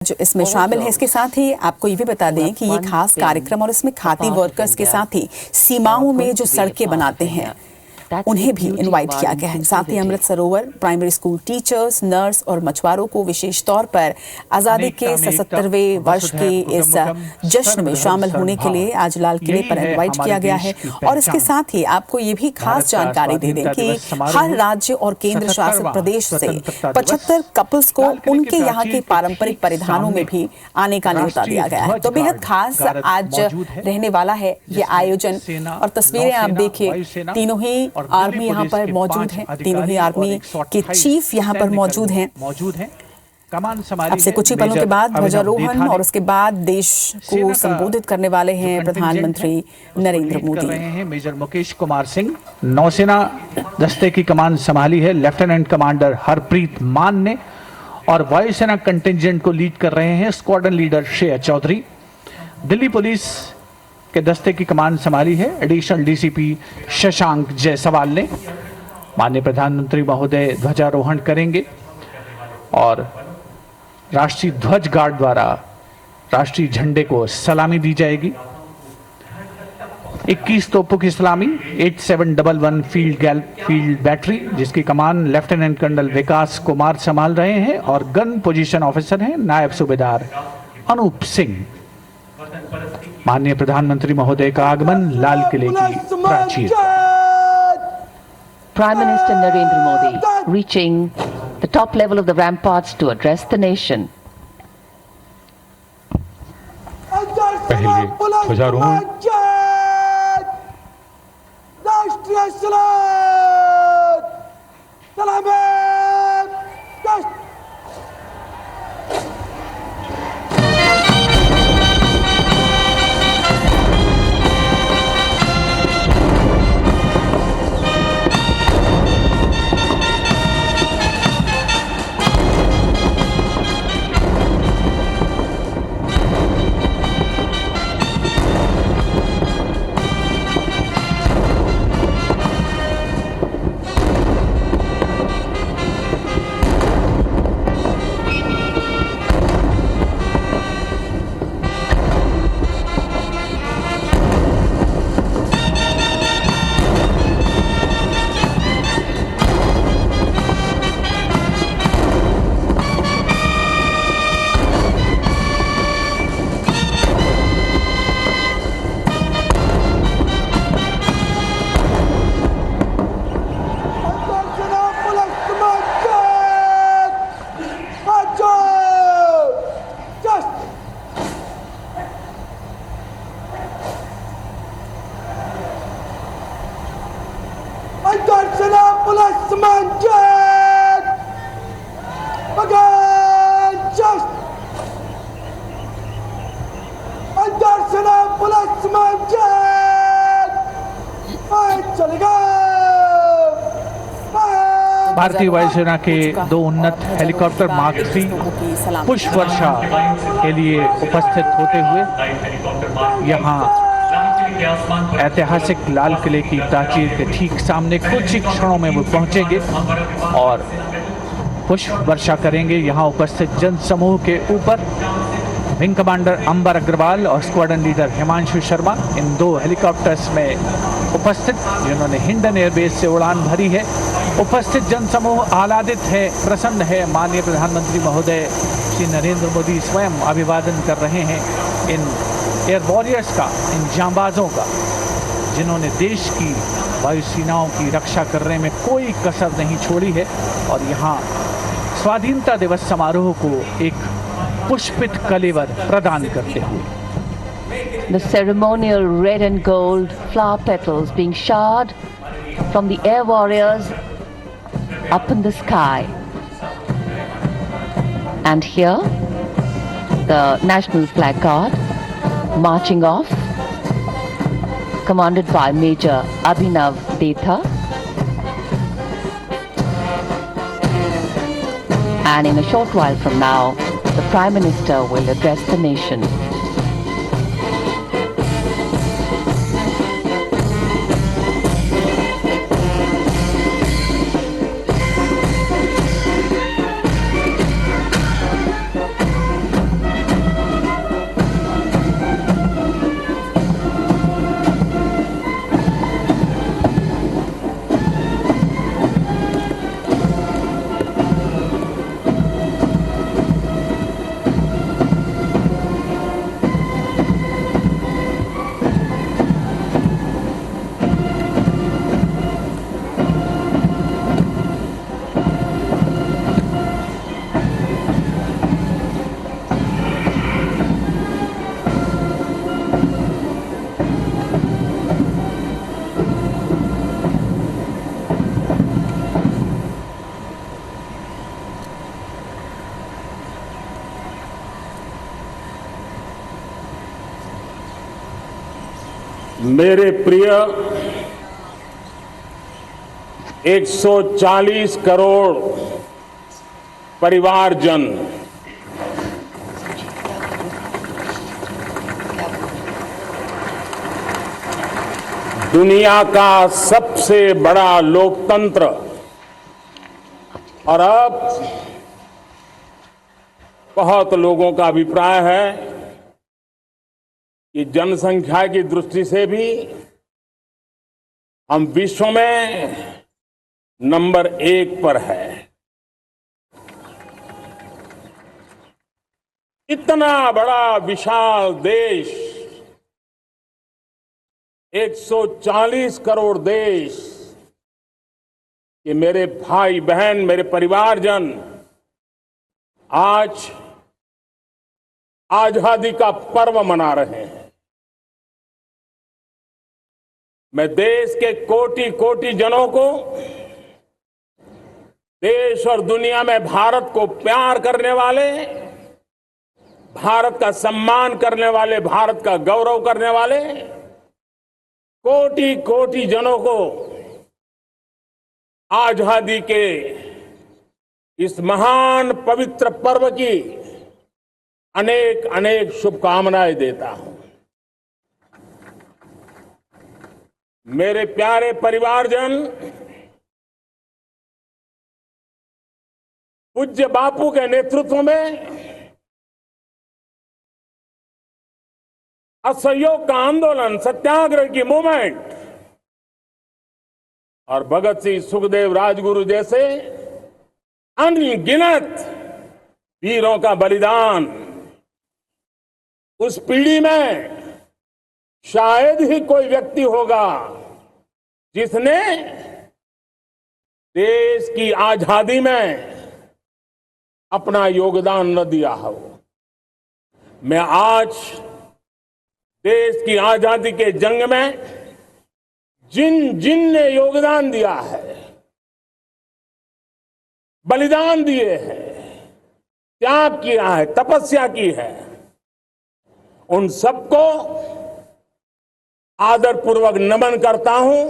जो इसमें शामिल है। इसके साथ ही आपको ये भी बता दें कि ये खास कार्यक्रम और इसमें खाती वर्कर्स के साथ ही सीमाओं में जो सड़कें बनाते हैं उन्हें भी इनवाइट किया गया है। साथ ही Amrit Sarovar primary school teachers, nurse और मछुआरों को विशेष तौर पर आज़ादी के 77वें वर्ष के इस जश्न में शामिल होने के लिए आज लाल किले पर इनवाइट किया गया है। और इसके साथ ही आपको ये भी खास जानकारी दे दें कि हर राज्य और केंद्र शासित प्रदेश से 75 कपल्स को उनके यहाँ के पारंपरिक परिधानों में भी आने का न्योता दिया गया है। तो बेहद खास आज रहने वाला है ये आयोजन। और तस्वीरें आप देखिए, तीनों ही आर्मी यहाँ पर मौजूद हैं, तीनों ही आर्मी के चीफ यहाँ पर मौजूद हैं। अब से कुछ ही पलों के बाद ध्वजारोहण और उसके बाद देश को संबोधित करने वाले हैं प्रधानमंत्री नरेंद्र मोदी। मेजर मुकेश कुमार सिंह नौसेना दस्ते की कमान संभाली है लेफ्टिनेंट कमांडर हरप्रीत मान ने, और वायुसेना कंटिंजेंट को लीड कर रहे हैं squadron leader Shreya Chaudhary. Delhi police के दस्ते की कमान संभाली है एडिशनल डीसीपी शशांक जायसवाल ने। माननीय प्रधानमंत्री महोदय ध्वजारोहण करेंगे और राष्ट्रीय ध्वज गार्ड द्वारा राष्ट्रीय झंडे को सलामी दी जाएगी। 21 तोपों की सलामी 8711 फील्ड बैटरी, जिसकी कमान लेफ्टिनेंट कर्नल विकास कुमार संभाल रहे हैं, और गन पोजीशन ऑफिसर हैं नायब सूबेदार अनूप सिंह। माननीय प्रधानमंत्री महोदय का आगमन लाल किले की प्राचीर। Prime Minister Narendra Modi reaching the top level of the ramparts to address the nation. पहले ध्वजारोहण, राष्ट्रीय सलाम, सलामी, भारतीय वायुसेना के 2 उन्नत हेलीकॉप्टर मार्क 3 पुष्प वर्षा के लिए उपस्थित होते हुए यहाँ ऐतिहासिक लाल किले की प्राचीर के ठीक सामने कुछ ही क्षणों में वो पहुंचेंगे और पुष्प वर्षा करेंगे। यहाँ उपस्थित जन समूह के ऊपर विंग कमांडर अंबर अग्रवाल और स्क्वाड्रन लीडर हिमांशु शर्मा इन 2 हेलीकॉप्टर्स में उपस्थित, जिन्होंने हिंडन एयरबेस से उड़ान भरी है। उपस्थित जनसमूह आह्लादित है, प्रसन्न है। माननीय प्रधानमंत्री महोदय श्री नरेंद्र मोदी स्वयं अभिवादन कर रहे हैं इन एयर वॉरियर्स का, इन जांबाजों का, जिन्होंने देश की वायुसेनाओं की रक्षा करने में कोई कसर नहीं छोड़ी है। और यहाँ स्वाधीनता दिवस समारोह को एक पुष्पित कलेवर प्रदान करते हुए The ceremonial red and gold flower petals being showered from the air warriors up in the sky. And here, the National Flag Guard marching off, commanded by Major Abhinav Detha. And in a short while from now, the Prime Minister will address the nation. मेरे प्रिय 140 करोड़ परिवारजन, दुनिया का सबसे बड़ा लोकतंत्र और अब बहुत लोगों का अभिप्राय है कि जनसंख्या की दृष्टि से भी हम विश्व में नंबर 1 पर है। इतना बड़ा विशाल देश, 140 करोड़ देश कि मेरे भाई बहन, मेरे परिवारजन आज आजादी का पर्व मना रहे हैं। मैं देश के कोटि कोटि जनों को, देश और दुनिया में भारत को प्यार करने वाले, भारत का सम्मान करने वाले, भारत का गौरव करने वाले कोटि कोटि जनों को आजादी के इस महान पवित्र पर्व की अनेक अनेक शुभकामनाएं देता हूं। मेरे प्यारे परिवारजन, पूज्य बापू के नेतृत्व में असहयोग का आंदोलन, सत्याग्रह की मूवमेंट और भगत सिंह, सुखदेव, राजगुरु जैसे अनगिनत वीरों का बलिदान, उस पीढ़ी में शायद ही कोई व्यक्ति होगा जिसने देश की आजादी में अपना योगदान न दिया हो। मैं आज देश की आजादी के जंग में जिन जिन ने योगदान दिया है, बलिदान दिए हैं, त्याग किया है, तपस्या की है, उन सबको आदरपूर्वक नमन करता हूं,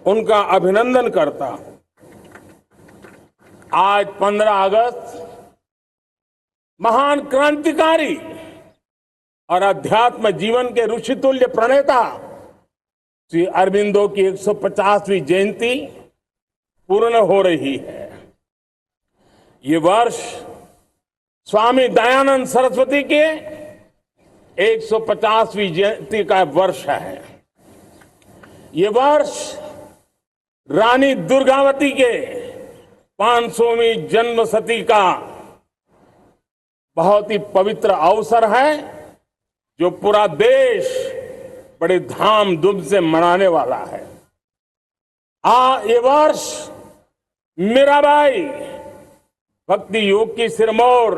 उनका अभिनंदन करता हूं। आज 15 अगस्त महान क्रांतिकारी और अध्यात्म जीवन के ऋषितुल्य प्रणेता श्री अरबिंदो की 150वीं जयंती पूर्ण हो रही है। ये वर्ष स्वामी दयानंद सरस्वती के 150वीं जयंती का वर्ष है। ये वर्ष रानी दुर्गावती के 500वीं जन्मशती का बहुत ही पवित्र अवसर है, जो पूरा देश बड़े धामधूम से मनाने वाला है। ये वर्ष मीराबाई, भक्ति योग की सिरमौर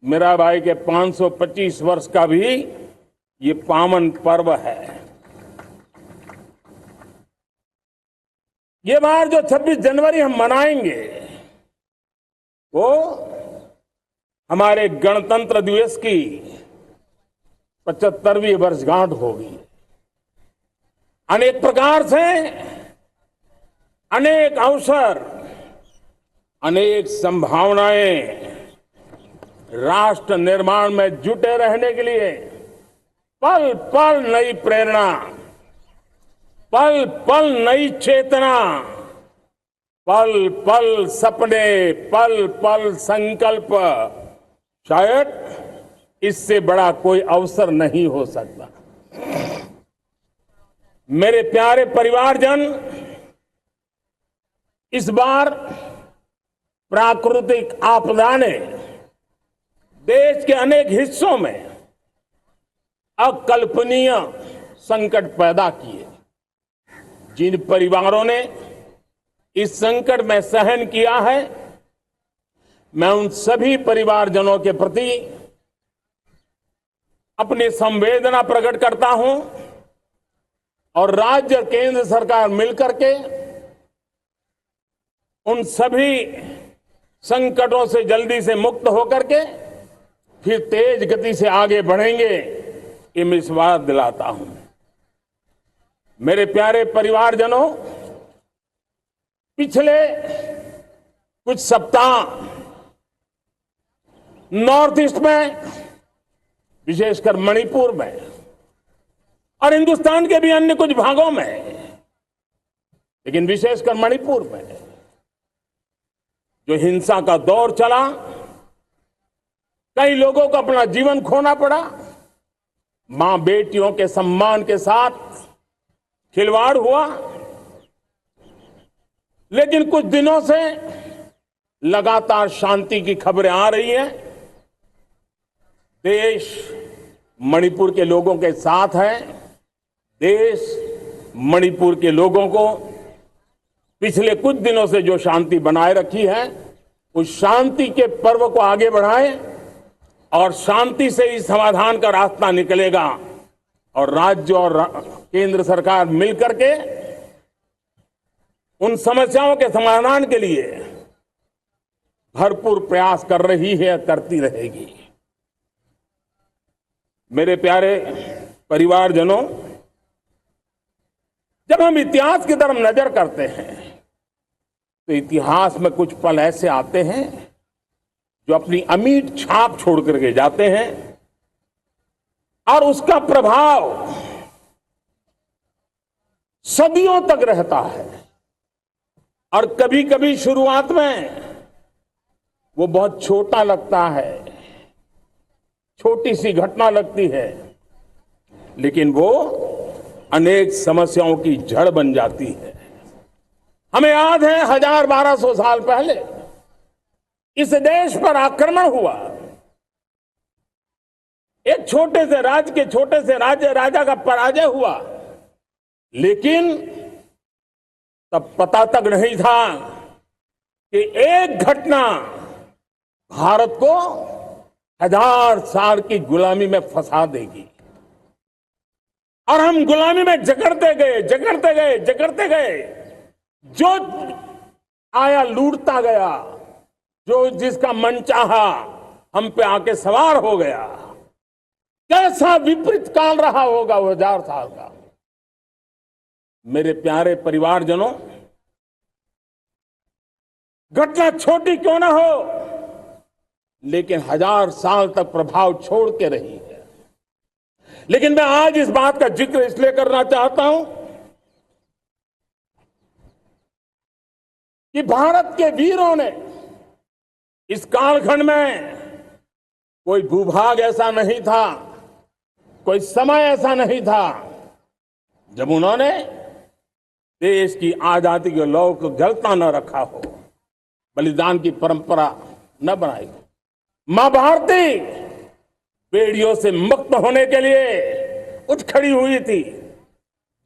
मीराबाई के 525 वर्ष का भी ये पावन पर्व है। ये बार जो 26 जनवरी हम मनाएंगे वो हमारे गणतंत्र दिवस की 75वीं वर्षगांठ होगी। अनेक प्रकार से अनेक अवसर, अनेक संभावनाएं राष्ट्र निर्माण में जुटे रहने के लिए पल पल नई प्रेरणा, पल पल नई चेतना, पल पल सपने, पल पल संकल्प, शायद इससे बड़ा कोई अवसर नहीं हो सकता। मेरे प्यारे परिवारजन, इस बार प्राकृतिक आपदा ने देश के अनेक हिस्सों में अकल्पनीय संकट पैदा किए। जिन परिवारों ने इस संकट में सहन किया है, मैं उन सभी परिवारजनों के प्रति अपनी संवेदना प्रकट करता हूं और राज्य और केंद्र सरकार मिलकर के उन सभी संकटों से जल्दी से मुक्त होकर के फिर तेज गति से आगे बढ़ेंगे, ये मैं विश्वास दिलाता हूं। मेरे प्यारे परिवारजनों, पिछले कुछ सप्ताह नॉर्थ ईस्ट में, विशेषकर मणिपुर में और हिंदुस्तान के भी अन्य कुछ भागों में, लेकिन विशेषकर मणिपुर में जो हिंसा का दौर चला, कई लोगों को अपना जीवन खोना पड़ा, मां बेटियों के सम्मान के साथ खिलवाड़ हुआ। लेकिन कुछ दिनों से लगातार शांति की खबरें आ रही हैं। देश मणिपुर के लोगों के साथ है। देश मणिपुर के लोगों को पिछले कुछ दिनों से जो शांति बनाए रखी है, उस शांति के पर्व को आगे बढ़ाए और शांति से ही समाधान का रास्ता निकलेगा और राज्य और केंद्र सरकार मिलकर के उन समस्याओं के समाधान के लिए भरपूर प्रयास कर रही है, करती रहेगी। मेरे प्यारे परिवारजनों, जब हम इतिहास की तरफ नजर करते हैं तो इतिहास में कुछ पल ऐसे आते हैं जो अपनी अमिट छाप छोड़ करके जाते हैं और उसका प्रभाव सदियों तक रहता है। और कभी कभी शुरुआत में वो बहुत छोटा लगता है, छोटी सी घटना लगती है, लेकिन वो अनेक समस्याओं की जड़ बन जाती है। हमें याद है 1000-1200 साल पहले इस देश पर आक्रमण हुआ। एक छोटे से राज्य के छोटे से राजा का पराजय हुआ, लेकिन तब पता तक नहीं था कि एक घटना भारत को 1000 साल की गुलामी में फंसा देगी। और हम गुलामी में जकड़ते गए, जो आया लूटता गया, जो जिसका मन चाहा हम पे आके सवार हो गया। कैसा विपरीत काल रहा होगा वो 1000 साल का। मेरे प्यारे परिवारजनों, घटना छोटी क्यों ना हो, लेकिन 1000 साल तक प्रभाव छोड़ के रही है। लेकिन मैं आज इस बात का जिक्र इसलिए करना चाहता हूं कि भारत के वीरों ने इस कालखंड में कोई भूभाग ऐसा नहीं था, कोई समय ऐसा नहीं था जब उन्होंने देश की आजादी के लौ को जलता न रखा हो, बलिदान की परंपरा न बनाई हो। मां भारती बेड़ियों से मुक्त होने के लिए उठ खड़ी हुई थी,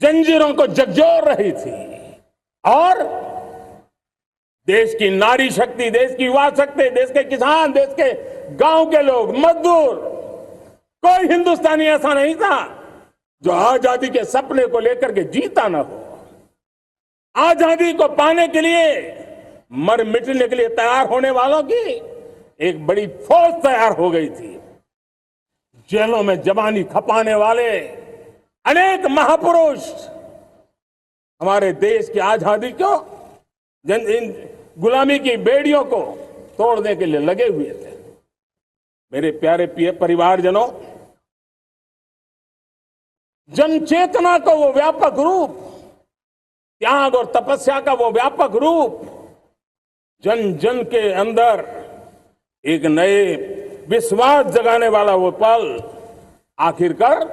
जंजीरों को झकझोर रही थी और देश की नारी शक्ति, देश की युवा शक्ति, देश के किसान, देश के गांव के लोग, मजदूर, कोई हिंदुस्तानी ऐसा नहीं था जो आजादी के सपने को लेकर के जीता न हो। आजादी को पाने के लिए मर मिटने के लिए तैयार होने वालों की एक बड़ी फौज तैयार हो गई थी। जेलों में जवानी खपाने वाले अनेक महापुरुष हमारे देश की आजादी को, इन गुलामी की बेड़ियों को तोड़ने के लिए लगे हुए थे। मेरे प्यारे परिवारजनों, जन चेतना का वो व्यापक रूप, त्याग और तपस्या का वो व्यापक रूप, जन जन के अंदर एक नए विश्वास जगाने वाला वो पल आखिरकार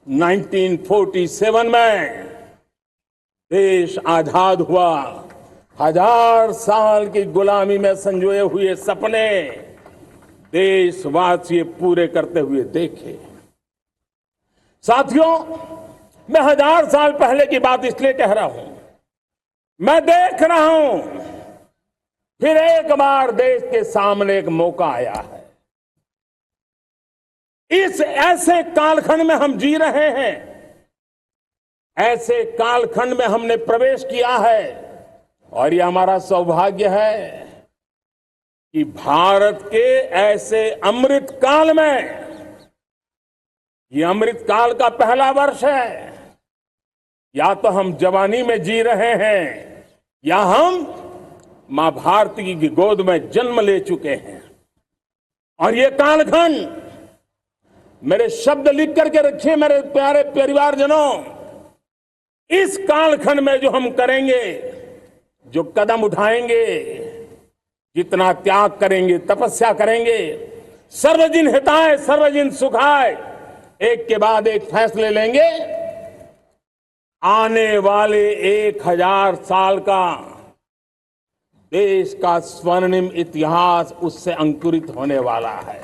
1947 में देश आजाद हुआ। 1000 साल की गुलामी में संजोए हुए सपने देशवासी पूरे करते हुए देखे। साथियों, मैं 1000 साल पहले की बात इसलिए कह रहा हूं, मैं देख रहा हूं फिर एक बार देश के सामने एक मौका आया है। इस ऐसे कालखंड में हम जी रहे हैं, ऐसे कालखंड में हमने प्रवेश किया है और यह हमारा सौभाग्य है कि भारत के ऐसे अमृत काल में, ये अमृत काल का पहला वर्ष है। या तो हम जवानी में जी रहे हैं या हम मां भारती की गोद में जन्म ले चुके हैं। और ये कालखंड, मेरे शब्द लिख करके रखिए मेरे प्यारे परिवारजनों, इस कालखंड में जो हम करेंगे, जो कदम उठाएंगे, जितना त्याग करेंगे, तपस्या करेंगे, सर्वजन हिताय सर्वजन सुखाय, एक के बाद एक फैसले लेंगे, आने वाले 1000 साल का देश का स्वर्णिम इतिहास उससे अंकुरित होने वाला है।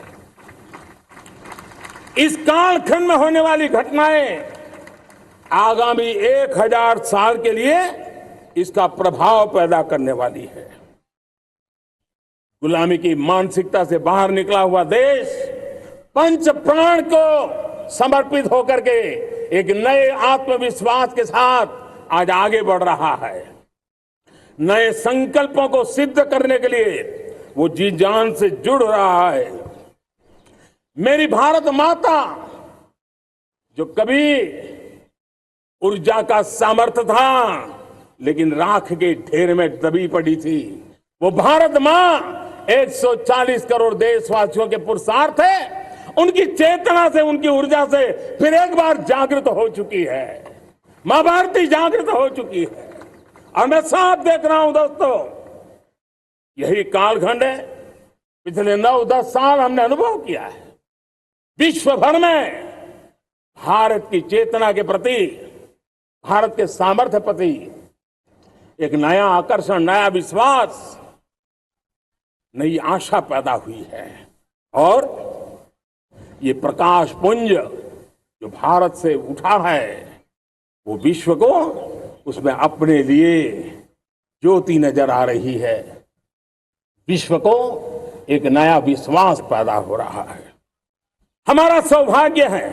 इस कालखंड में होने वाली घटनाएं आगामी 1000 साल के लिए इसका प्रभाव पैदा करने वाली है। गुलामी की मानसिकता से बाहर निकला हुआ देश पंच प्राण को समर्पित होकर के एक नए आत्मविश्वास के साथ आज आगे बढ़ रहा है। नए संकल्पों को सिद्ध करने के लिए वो जी जान से जुड़ रहा है। मेरी भारत माता, जो कभी ऊर्जा का सामर्थ्य था लेकिन राख के ढेर में दबी पड़ी थी, वो भारत मां 140 करोड़ देशवासियों के पुरुषार्थ है। उनकी चेतना से, उनकी ऊर्जा से फिर एक बार जागृत हो चुकी है। मां भारती जागृत हो चुकी है और मैं साफ देख रहा हूं दोस्तों, यही कालखंड है। पिछले 9-10 साल हमने अनुभव किया है, विश्व भर में भारत की चेतना के प्रति, भारत के सामर्थ्य प्रति एक नया आकर्षण, नया विश्वास, नई आशा पैदा हुई है। और ये प्रकाश पुंज जो भारत से उठा है, वो विश्व को उसमें अपने लिए ज्योति नजर आ रही है। विश्व को एक नया विश्वास पैदा हो रहा है। हमारा सौभाग्य है,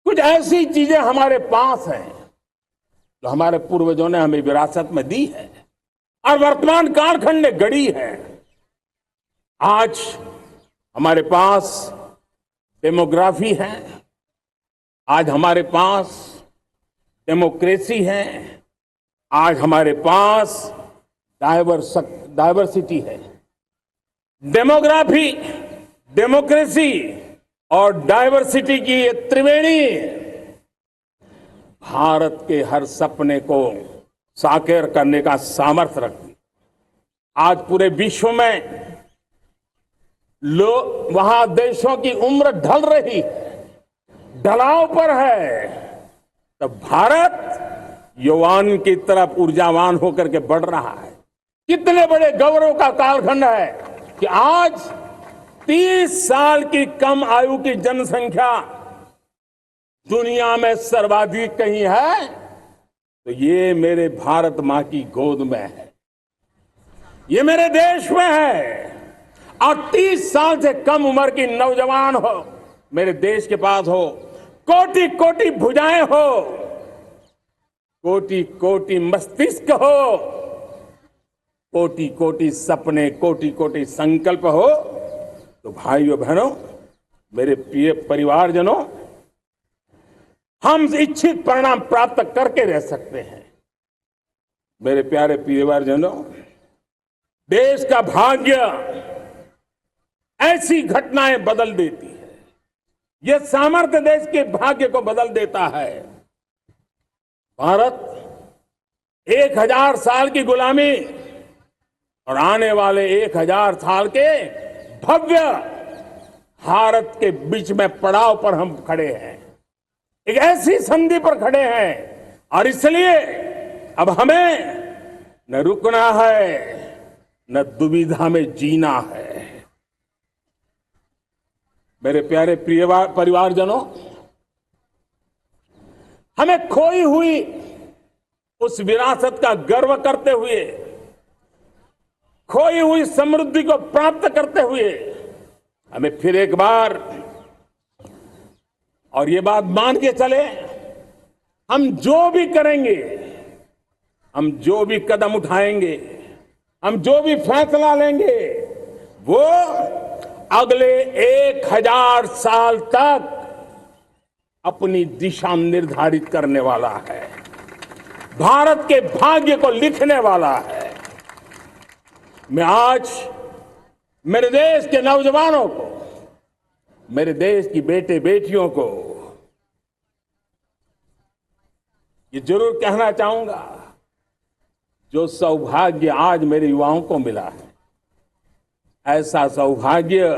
कुछ ऐसी चीजें हमारे पास हैं जो हमारे पूर्वजों ने हमें विरासत में दी है और वर्तमान कालखंड ने गढ़ी है। आज हमारे पास डेमोग्राफी है, आज हमारे पास डेमोक्रेसी है, आज हमारे पास डाइवर्सिटी है। डेमोग्राफी, डेमोक्रेसी और डाइवर्सिटी की ये त्रिवेणी भारत के हर सपने को साकार करने का सामर्थ्य रखती। आज पूरे विश्व में वहां देशों की उम्र ढल रही है, ढलाव पर है, तो भारत युवान की तरफ ऊर्जावान होकर के बढ़ रहा है। कितने बड़े गौरव का कालखंड है कि आज 30 साल की कम आयु की जनसंख्या दुनिया में सर्वाधिक कहीं है तो ये मेरे भारत मां की गोद में है, ये मेरे देश में है। और 30 साल से कम उम्र की नौजवान हो मेरे देश के पास हो, कोटि कोटि भुजाएं हो, कोटि कोटि मस्तिष्क हो, कोटि कोटि सपने, कोटि कोटि संकल्प हो, तो भाइयों बहनों, मेरे प्रिय परिवारजनों, हम इच्छित परिणाम प्राप्त करके रह सकते हैं। मेरे प्यारे परिवारजनों, देश का भाग्य ऐसी घटनाएं बदल देती है, यह सामर्थ्य देश के भाग्य को बदल देता है। भारत 1000 साल की गुलामी और आने वाले 1000 साल के भव्य भारत के बीच में पड़ाव पर हम खड़े हैं, एक ऐसी संधि पर खड़े हैं। और इसलिए अब हमें न रुकना है, न दुविधा में जीना है। मेरे प्यारे प्रिय परिवारजनों, हमें खोई हुई उस विरासत का गर्व करते हुए खोई हुई समृद्धि को प्राप्त करते हुए हमें फिर एक बार, और ये बात मान के चले, हम जो भी करेंगे, हम जो भी कदम उठाएंगे, हम जो भी फैसला लेंगे, वो अगले 1000 साल तक अपनी दिशा निर्धारित करने वाला है, भारत के भाग्य को लिखने वाला है। मैं आज मेरे देश के नौजवानों को, मेरे देश की बेटे बेटियों को ये जरूर कहना चाहूंगा, जो सौभाग्य आज मेरे युवाओं को मिला है, ऐसा सौभाग्य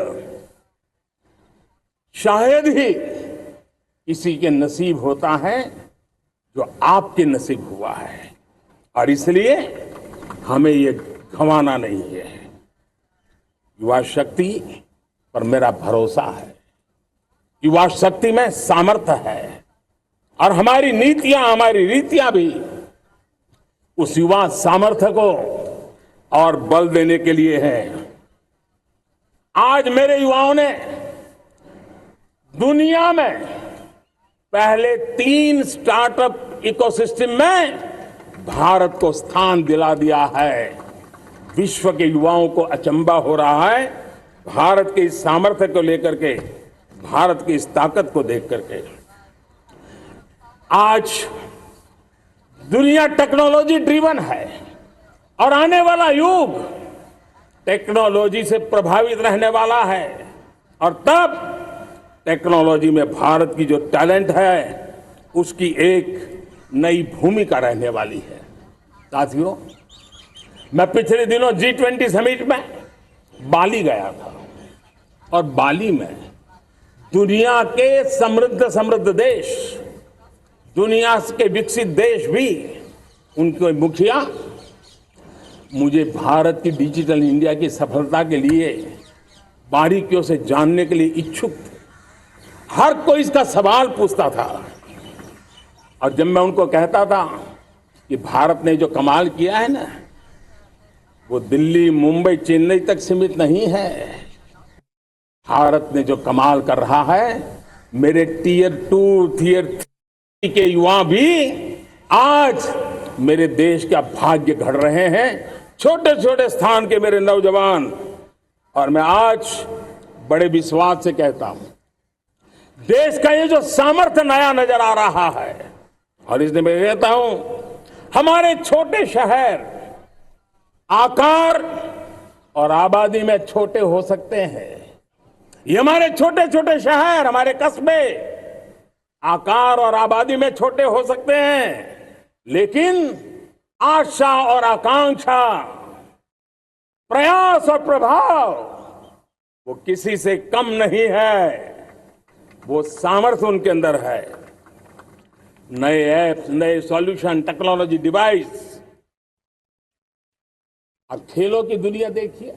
शायद ही किसी के नसीब होता है जो आपके नसीब हुआ है, और इसलिए हमें ये गंवाना नहीं है। युवा शक्ति पर मेरा भरोसा है, युवा शक्ति में सामर्थ्य है, और हमारी नीतियां, हमारी रीतियां भी उस युवा सामर्थ्य को और बल देने के लिए है। आज मेरे युवाओं ने दुनिया में पहले 3 स्टार्टअप इकोसिस्टम में भारत को स्थान दिला दिया है। विश्व के युवाओं को अचंभा हो रहा है भारत के इस सामर्थ्य को लेकर के, भारत की इस ताकत को देख करके। आज दुनिया टेक्नोलॉजी ड्रिवन है, और आने वाला युग टेक्नोलॉजी से प्रभावित रहने वाला है, और तब टेक्नोलॉजी में भारत की जो टैलेंट है उसकी एक नई भूमिका रहने वाली है। साथियों, मैं पिछले दिनों G20 समिट में बाली गया था, और बाली में दुनिया के समृद्ध देश, दुनिया के विकसित देश भी, उनके मुखिया मुझे भारत की डिजिटल इंडिया की सफलता के लिए बारीकियों से जानने के लिए इच्छुक थे। हर कोई इसका सवाल पूछता था, और जब मैं उनको कहता था कि भारत ने जो कमाल किया है ना, वो दिल्ली, मुंबई, चेन्नई तक सीमित नहीं है। भारत ने जो कमाल कर रहा है, मेरे टियर 2, टियर 3 के युवा भी आज मेरे देश का भाग्य गढ़ रहे हैं, छोटे छोटे स्थान के मेरे नौजवान। और मैं आज बड़े विश्वास से कहता हूं, देश का ये जो सामर्थ्य नया नजर आ रहा है, और इसलिए मैं कहता हूं, हमारे छोटे शहर आकार और आबादी में छोटे हो सकते हैं। ये हमारे छोटे छोटे शहर, हमारे कस्बे आकार और आबादी में छोटे हो सकते हैं, लेकिन आशा और आकांक्षा, प्रयास और प्रभाव वो किसी से कम नहीं है। वो सामर्थ्य उनके अंदर है। नए ऐप्स, नए सॉल्यूशन, टेक्नोलॉजी डिवाइस। अब खेलों की दुनिया देखिए,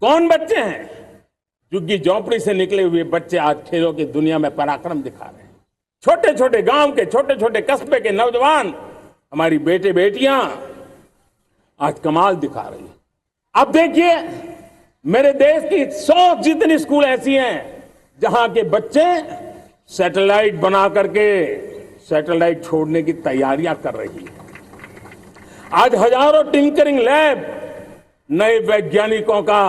कौन बच्चे हैं? झुग्गी झोंपड़ी से निकले हुए बच्चे आज खेलों की दुनिया में पराक्रम दिखा रहे हैं। छोटे छोटे गांव के, छोटे छोटे कस्बे के नौजवान, हमारी बेटे बेटियां आज कमाल दिखा रही हैं। अब देखिए, मेरे देश की 100 जितनी स्कूल ऐसी हैं जहां के बच्चे सैटेलाइट बना करके सैटेलाइट छोड़ने की तैयारियां कर रही है। आज हजारों टिंकरिंग लैब नए वैज्ञानिकों का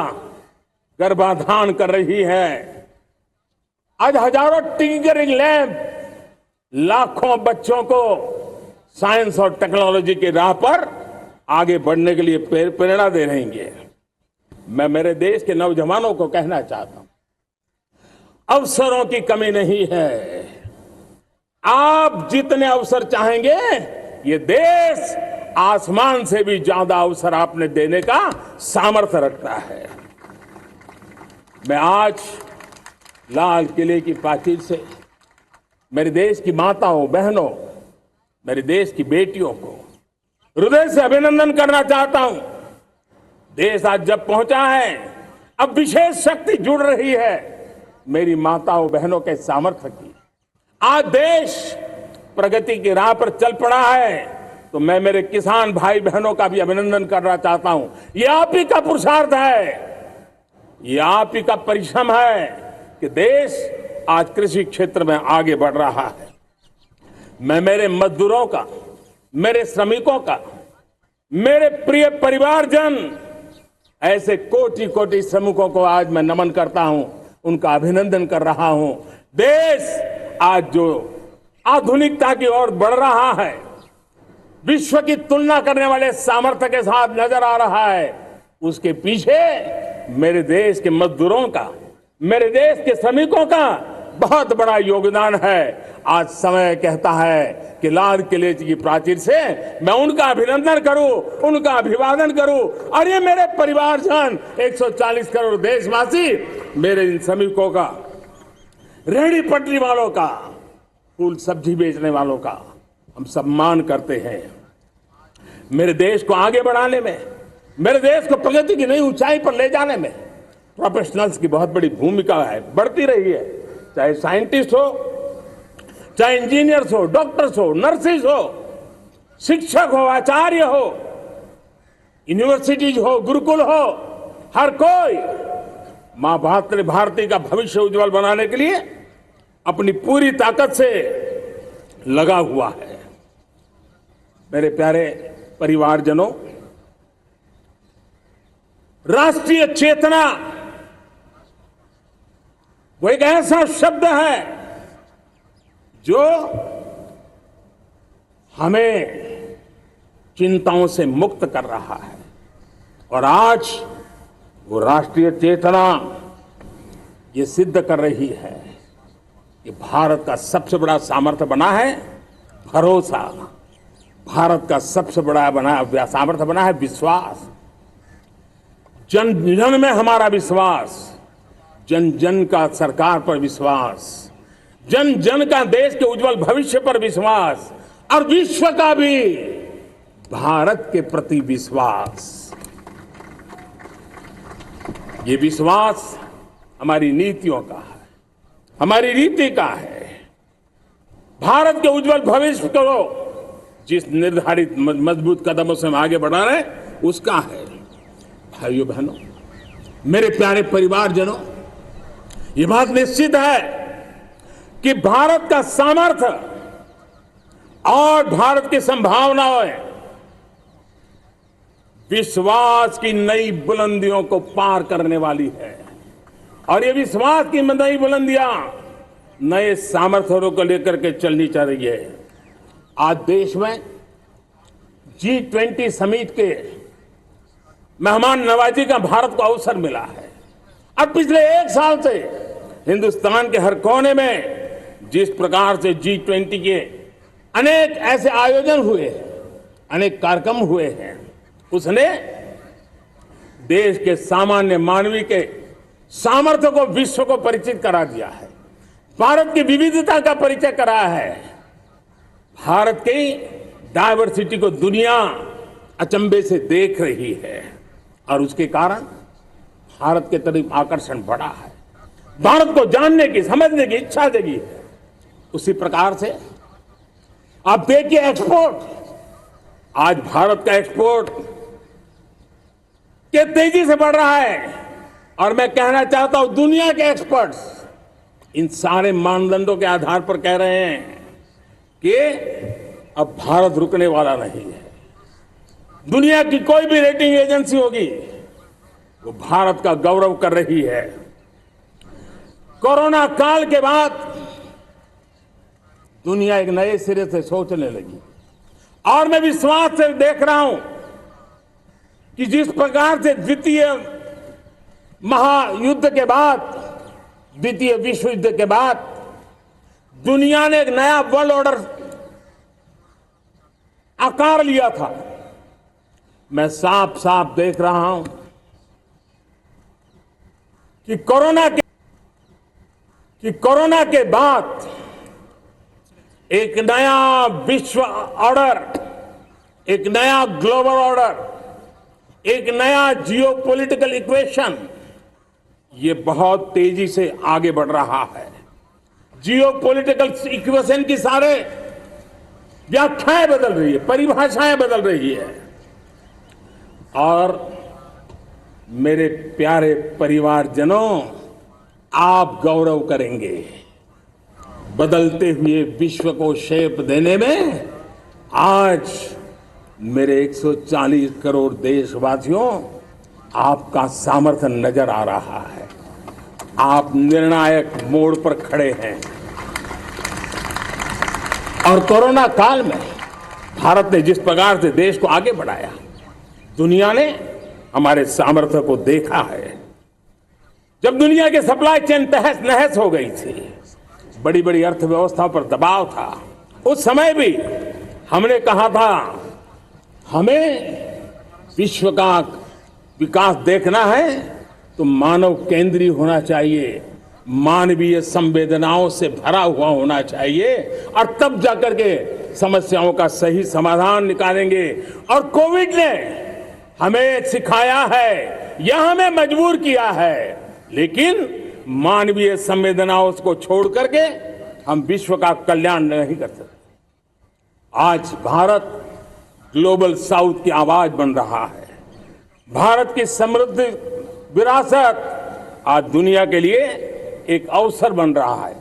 गर्भाधान कर रही है। आज हजारों टिंकरिंग लैब लाखों बच्चों को साइंस और टेक्नोलॉजी की राह पर आगे बढ़ने के लिए प्रेरणा दे रही है। मैं मेरे देश के नौजवानों को कहना चाहता हूं, अवसरों की कमी नहीं है। आप जितने अवसर चाहेंगे, ये देश आसमान से भी ज्यादा अवसर आपने देने का सामर्थ्य रखता है। मैं आज लाल किले की प्राचीर से मेरे देश की माताओं, बहनों, मेरे देश की बेटियों को हृदय से अभिनंदन करना चाहता हूं। देश आज जब पहुंचा है, अब विशेष शक्ति जुड़ रही है मेरी माताओं बहनों के सामर्थ्य की। आज देश प्रगति की राह पर चल पड़ा है। तो मैं मेरे किसान भाई बहनों का भी अभिनंदन करना चाहता हूं। ये आप ही का पुरुषार्थ है, ये आप ही का परिश्रम है कि देश आज कृषि क्षेत्र में आगे बढ़ रहा है। मैं मेरे मजदूरों का, मेरे श्रमिकों का, मेरे प्रिय परिवारजन, ऐसे कोटि कोटि श्रमिकों को आज मैं नमन करता हूं, उनका अभिनंदन कर रहा हूं। देश आज जो आधुनिकता की ओर बढ़ रहा है, विश्व की तुलना करने वाले सामर्थ्य के साथ नजर आ रहा है, उसके पीछे मेरे देश के मजदूरों का, मेरे देश के श्रमिकों का बहुत बड़ा योगदान है। आज समय कहता है कि लाल किले की प्राचीर से मैं उनका अभिनंदन करूं, उनका अभिवादन करूं। और ये मेरे परिवारजन 140 करोड़ देशवासी, मेरे इन श्रमिकों का, रेहड़ी पटरी वालों का, फूल सब्जी बेचने वालों का हम सम्मान करते हैं। मेरे देश को आगे बढ़ाने में, मेरे देश को प्रगति की नई ऊंचाई पर ले जाने में प्रोफेशनल्स की बहुत बड़ी भूमिका है, बढ़ती रही है। चाहे साइंटिस्ट हो, चाहे इंजीनियर्स हो, डॉक्टर्स हो, नर्सेज हो, शिक्षक हो, आचार्य हो, यूनिवर्सिटीज हो, गुरुकुल हो, हर कोई मां भारती का भविष्य उज्जवल बनाने के लिए अपनी पूरी ताकत से लगा हुआ है। मेरे प्यारे परिवारजनों, राष्ट्रीय चेतना वो एक ऐसा शब्द है जो हमें चिंताओं से मुक्त कर रहा है। और आज वो राष्ट्रीय चेतना ये सिद्ध कर रही है कि भारत का सबसे बड़ा सामर्थ्य बना है भरोसा, भारत का सबसे बड़ा सामर्थ्य बना है विश्वास। जन जन में हमारा विश्वास, जन जन का सरकार पर विश्वास, जन जन का देश के उज्जवल भविष्य पर विश्वास, और विश्व का भी भारत के प्रति विश्वास। ये विश्वास हमारी नीतियों का है, हमारी रीति का है। भारत के उज्जवल भविष्य को जिस निर्धारित मजबूत कदमों से हम आगे बढ़ा रहे हैं, उसका है। भाइयों बहनों, मेरे प्यारे परिवारजनों, ये बात निश्चित है कि भारत का सामर्थ्य और भारत की संभावनाएं विश्वास की नई बुलंदियों को पार करने वाली है। और ये विश्वास की नई बुलंदियां नए सामर्थ्यों को लेकर के चलनी चाह रही है। आज देश में G20 समिट के मेहमान नवाजी का भारत को अवसर मिला है। अब पिछले एक साल से हिंदुस्तान के हर कोने में जिस प्रकार से G20 के अनेक ऐसे आयोजन हुए हैं, अनेक कार्यक्रम हुए हैं, उसने देश के सामान्य मानवी के सामर्थ्य को विश्व को परिचित करा दिया है। भारत की विविधता का परिचय कराया है। भारत की डायवर्सिटी को दुनिया अचंभे से देख रही है और उसके कारण भारत के तरफ आकर्षण बढ़ा है। भारत को जानने की, समझने की इच्छा जगी है। उसी प्रकार से आप देखिए एक्सपोर्ट, आज भारत का एक्सपोर्ट के तेजी से बढ़ रहा है। और मैं कहना चाहता हूं, दुनिया के एक्सपर्ट्स इन सारे मानदंडों के आधार पर कह रहे हैं कि अब भारत रुकने वाला नहीं है। दुनिया की कोई भी रेटिंग एजेंसी होगी, वो भारत का गौरव कर रही है। कोरोना काल के बाद दुनिया एक नए सिरे से सोचने लगी। और मैं विश्वास से देख रहा हूं कि जिस प्रकार से द्वितीय महायुद्ध के बाद, द्वितीय विश्व युद्ध के बाद दुनिया ने एक नया वर्ल्ड ऑर्डर आकार लिया था, मैं साफ साफ देख रहा हूं कि कोरोना के बाद एक नया विश्व ऑर्डर, एक नया ग्लोबल ऑर्डर, एक नया जियोपॉलिटिकल इक्वेशन, ये बहुत तेजी से आगे बढ़ रहा है। जियोपॉलिटिकल इक्वेशन की सारे व्याख्याएं बदल रही है, परिभाषाएं बदल रही है। और मेरे प्यारे परिवारजनों, आप गौरव करेंगे, बदलते हुए विश्व को शेप देने में आज मेरे 140 करोड़ देशवासियों आपका सामर्थ्य नजर आ रहा है। आप निर्णायक मोड़ पर खड़े हैं। और कोरोना काल में भारत ने जिस प्रकार से देश को आगे बढ़ाया, दुनिया ने हमारे सामर्थ्य को देखा है। जब दुनिया के सप्लाई चेन तहस नहस हो गई थी, बड़ी बड़ी अर्थव्यवस्थाओं पर दबाव था, उस समय भी हमने कहा था हमें विश्व का विकास देखना है तो मानव केंद्रीय होना चाहिए, मानवीय संवेदनाओं से भरा हुआ होना चाहिए, और तब जाकर के समस्याओं का सही समाधान निकालेंगे। और कोविड ने हमें सिखाया है या हमें मजबूर किया है, लेकिन मानवीय संवेदनाओं को छोड़ करके हम विश्व का कल्याण नहीं कर सकते। आज भारत ग्लोबल साउथ की आवाज बन रहा है। भारत की समृद्ध विरासत आज दुनिया के लिए एक अवसर बन रहा है।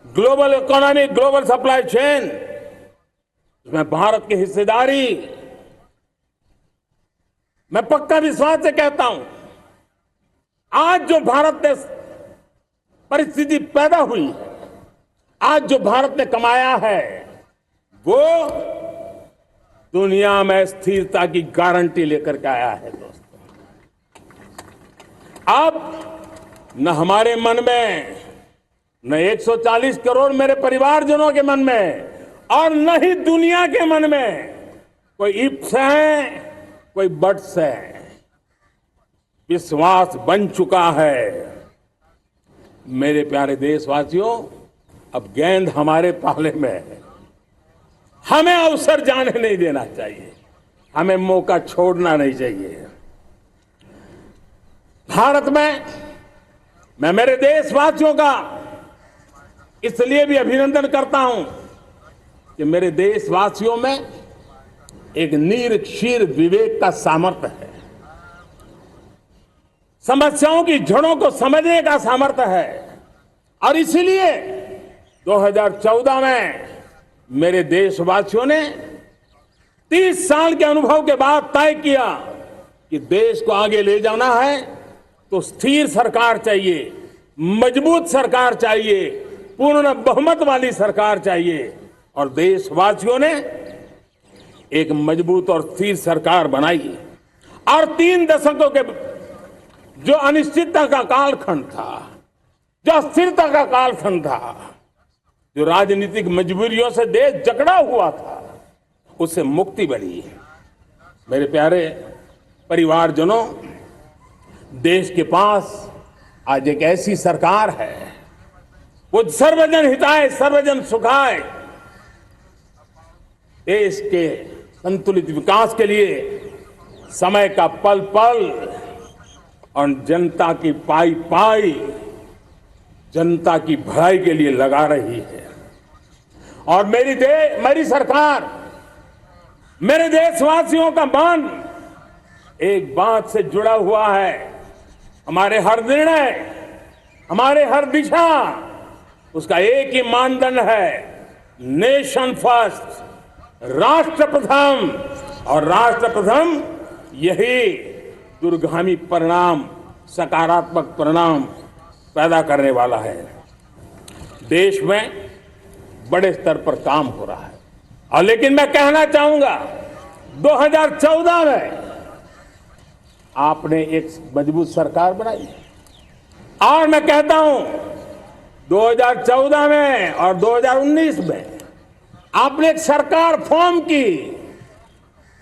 Global economy, global supply chain, इसमें भारत की हिस्सेदारी, मैं पक्का विश्वास से कहता हूं, आज जो भारत ने परिस्थिति पैदा हुई है, आज जो भारत ने कमाया है, वो दुनिया में स्थिरता की गारंटी लेकर के आया है। दोस्तों, अब न हमारे मन में, न 140 करोड़ मेरे परिवारजनों के मन में, और न ही दुनिया के मन में कोई इफ्स है, कोई बट्स है। विश्वास बन चुका है। मेरे प्यारे देशवासियों, अब गेंद हमारे पाले में है। हमें अवसर जाने नहीं देना चाहिए, हमें मौका छोड़ना नहीं चाहिए। भारत में मैं मेरे देशवासियों का इसलिए भी अभिनंदन करता हूं कि मेरे देशवासियों में एक निरक्षीर विवेक का सामर्थ्य है, समस्याओं की जड़ों को समझने का सामर्थ्य है। और इसलिए 2014 में मेरे देशवासियों ने 30 साल के अनुभव के बाद तय किया कि देश को आगे ले जाना है तो स्थिर सरकार चाहिए, मजबूत सरकार चाहिए, पूर्ण बहुमत वाली सरकार चाहिए। और देशवासियों ने एक मजबूत और स्थिर सरकार बनाई। और 3 दशकों के जो अनिश्चितता का कालखंड था, जो अस्थिरता का कालखंड था, जो राजनीतिक मजबूरियों से देश जकड़ा हुआ था, उससे मुक्ति मिली। मेरे प्यारे परिवारजनों, देश के पास आज एक ऐसी सरकार है, वो सर्वजन हिताय सर्वजन सुखाय, देश के संतुलित विकास के लिए समय का पल पल और जनता की पाई पाई, जनता की भलाई के लिए लगा रही है। और मेरी सरकार, मेरे देशवासियों का मन एक बात से जुड़ा हुआ है। हमारे हर निर्णय, हमारे हर दिशा, उसका एक ही मानदंड है, नेशन फर्स्ट, राष्ट्र प्रथम। और राष्ट्र प्रथम यही दूरगामी परिणाम, सकारात्मक परिणाम पैदा करने वाला है। देश में बड़े स्तर पर काम हो रहा है। और लेकिन मैं कहना चाहूंगा, 2014 में आपने एक मजबूत सरकार बनाई, और मैं कहता हूं 2014 में और 2019 में आपने एक सरकार फॉर्म की,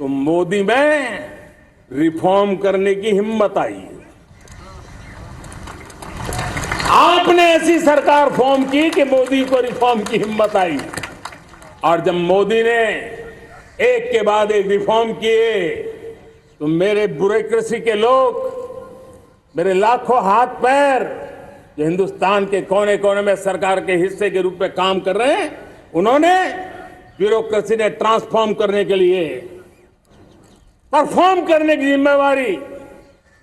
तो मोदी में रिफॉर्म करने की हिम्मत आई। आपने ऐसी सरकार फॉर्म की कि मोदी को रिफॉर्म की हिम्मत आई। और जब मोदी ने एक के बाद एक रिफॉर्म किए, तो मेरे ब्यूरोक्रेसी के लोग, मेरे लाखों हाथ पैर जो हिंदुस्तान के कोने कोने में सरकार के हिस्से के रूप में काम कर रहे हैं, उन्होंने ब्यूरोक्रेसी ने ट्रांसफॉर्म करने के लिए परफॉर्म करने की जिम्मेवारी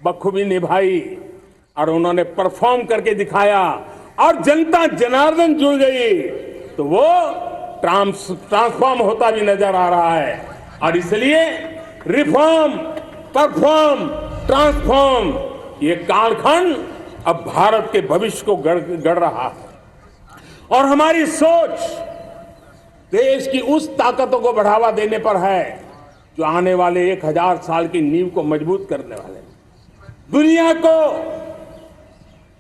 बखूबी निभाई और उन्होंने परफॉर्म करके दिखाया और जनता जनार्दन जुड़ गई तो वो ट्रांसफॉर्म होता भी नजर आ रहा है। और इसलिए रिफॉर्म, परफॉर्म, ट्रांसफॉर्म ये कालखंड अब भारत के भविष्य को गढ़ रहा है और हमारी सोच देश की उस ताकतों को बढ़ावा देने पर है जो आने वाले 1000 साल की नींव को मजबूत करने वाले। दुनिया को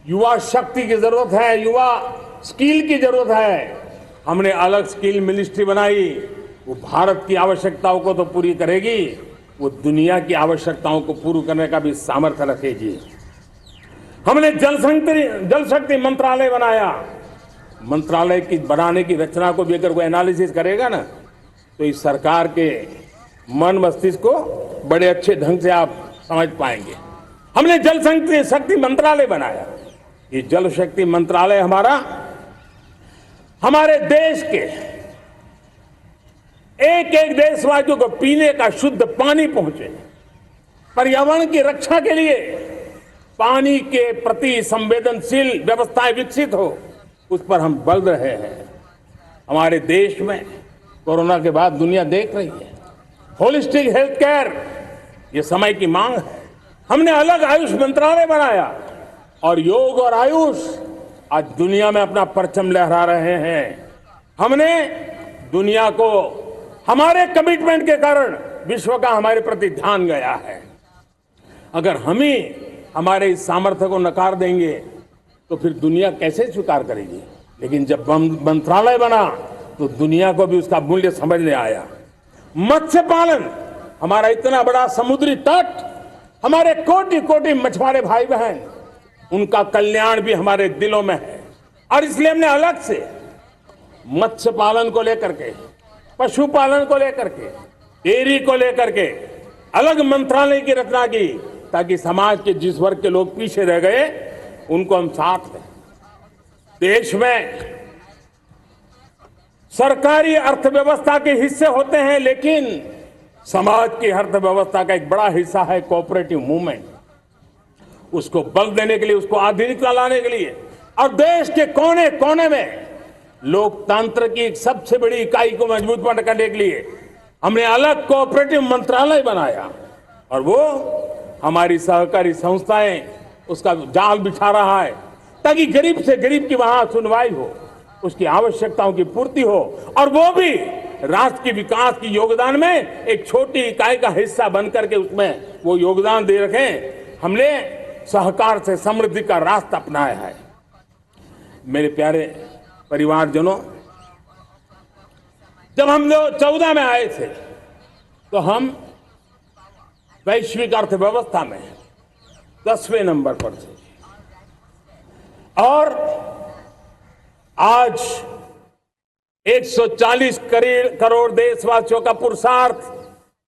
युवा शक्ति की जरूरत है, युवा स्किल की जरूरत है। हमने अलग स्किल मिनिस्ट्री बनाई, वो भारत की आवश्यकताओं को तो पूरी करेगी, वो दुनिया की आवश्यकताओं को पूरी करने का भी सामर्थ्य रखेगी। हमने जल शक्ति मंत्रालय बनाया। मंत्रालय की बनाने की रचना को भी अगर कोई एनालिसिस करेगा ना तो इस सरकार के मन मस्तिष्क को बड़े अच्छे ढंग से आप समझ पाएंगे। हमने जल शक्ति मंत्रालय बनाया। ये जल शक्ति मंत्रालय हमारे देश के एक एक देशवासियों को पीने का शुद्ध पानी पहुंचे, पर्यावरण की रक्षा के लिए पानी के प्रति संवेदनशील व्यवस्थाएं विकसित हो, उस पर हम बल रहे हैं। हमारे देश में कोरोना के बाद दुनिया देख रही है होलिस्टिक हेल्थ केयर, ये समय की मांग है। हमने अलग आयुष मंत्रालय बनाया और योग और आयुष आज दुनिया में अपना परचम लहरा रहे हैं। हमने दुनिया को हमारे कमिटमेंट के कारण विश्व का हमारे प्रति ध्यान गया है। अगर हम ही हमारे इस सामर्थ्य को नकार देंगे तो फिर दुनिया कैसे स्वीकार करेगी। लेकिन जब मंत्रालय बना तो दुनिया को भी उसका मूल्य समझ में आया। मत्स्य पालन, हमारा इतना बड़ा समुद्री तट, हमारे कोटि कोटि मछुआरे भाई बहन, उनका कल्याण भी हमारे दिलों में है। और इसलिए हमने अलग से मत्स्य पालन को लेकर के, पशुपालन को लेकर के, डेयरी को लेकर के अलग मंत्रालय की रचना की, ताकि समाज के जिस वर्ग के लोग पीछे रह गए उनको हम साथ लें। देश में सरकारी अर्थव्यवस्था के हिस्से होते हैं, लेकिन समाज की अर्थव्यवस्था का एक बड़ा हिस्सा है कोऑपरेटिव मूवमेंट। उसको बल देने के लिए, उसको आधुनिकता लाने के लिए और देश के कोने कोने में लोकतंत्र की एक सबसे बड़ी इकाई को मजबूत करने के लिए हमने अलग कोऑपरेटिव मंत्रालय बनाया और वो हमारी सहकारी संस्थाएं उसका जाल बिछा रहा है, ताकि गरीब से गरीब की वहां सुनवाई हो, उसकी आवश्यकताओं की पूर्ति हो और वो भी राष्ट्र के विकास की योगदान में एक छोटी इकाई का हिस्सा बनकर के उसमें वो योगदान दे रखें। हमने सहकार से समृद्धि का रास्ता अपनाया है। मेरे प्यारे परिवारजनों, जब हम लोग 14 में आए थे तो हम वैश्विक अर्थव्यवस्था में 10वें नंबर पर थे और आज 140 करोड़ देशवासियों का पुरुषार्थ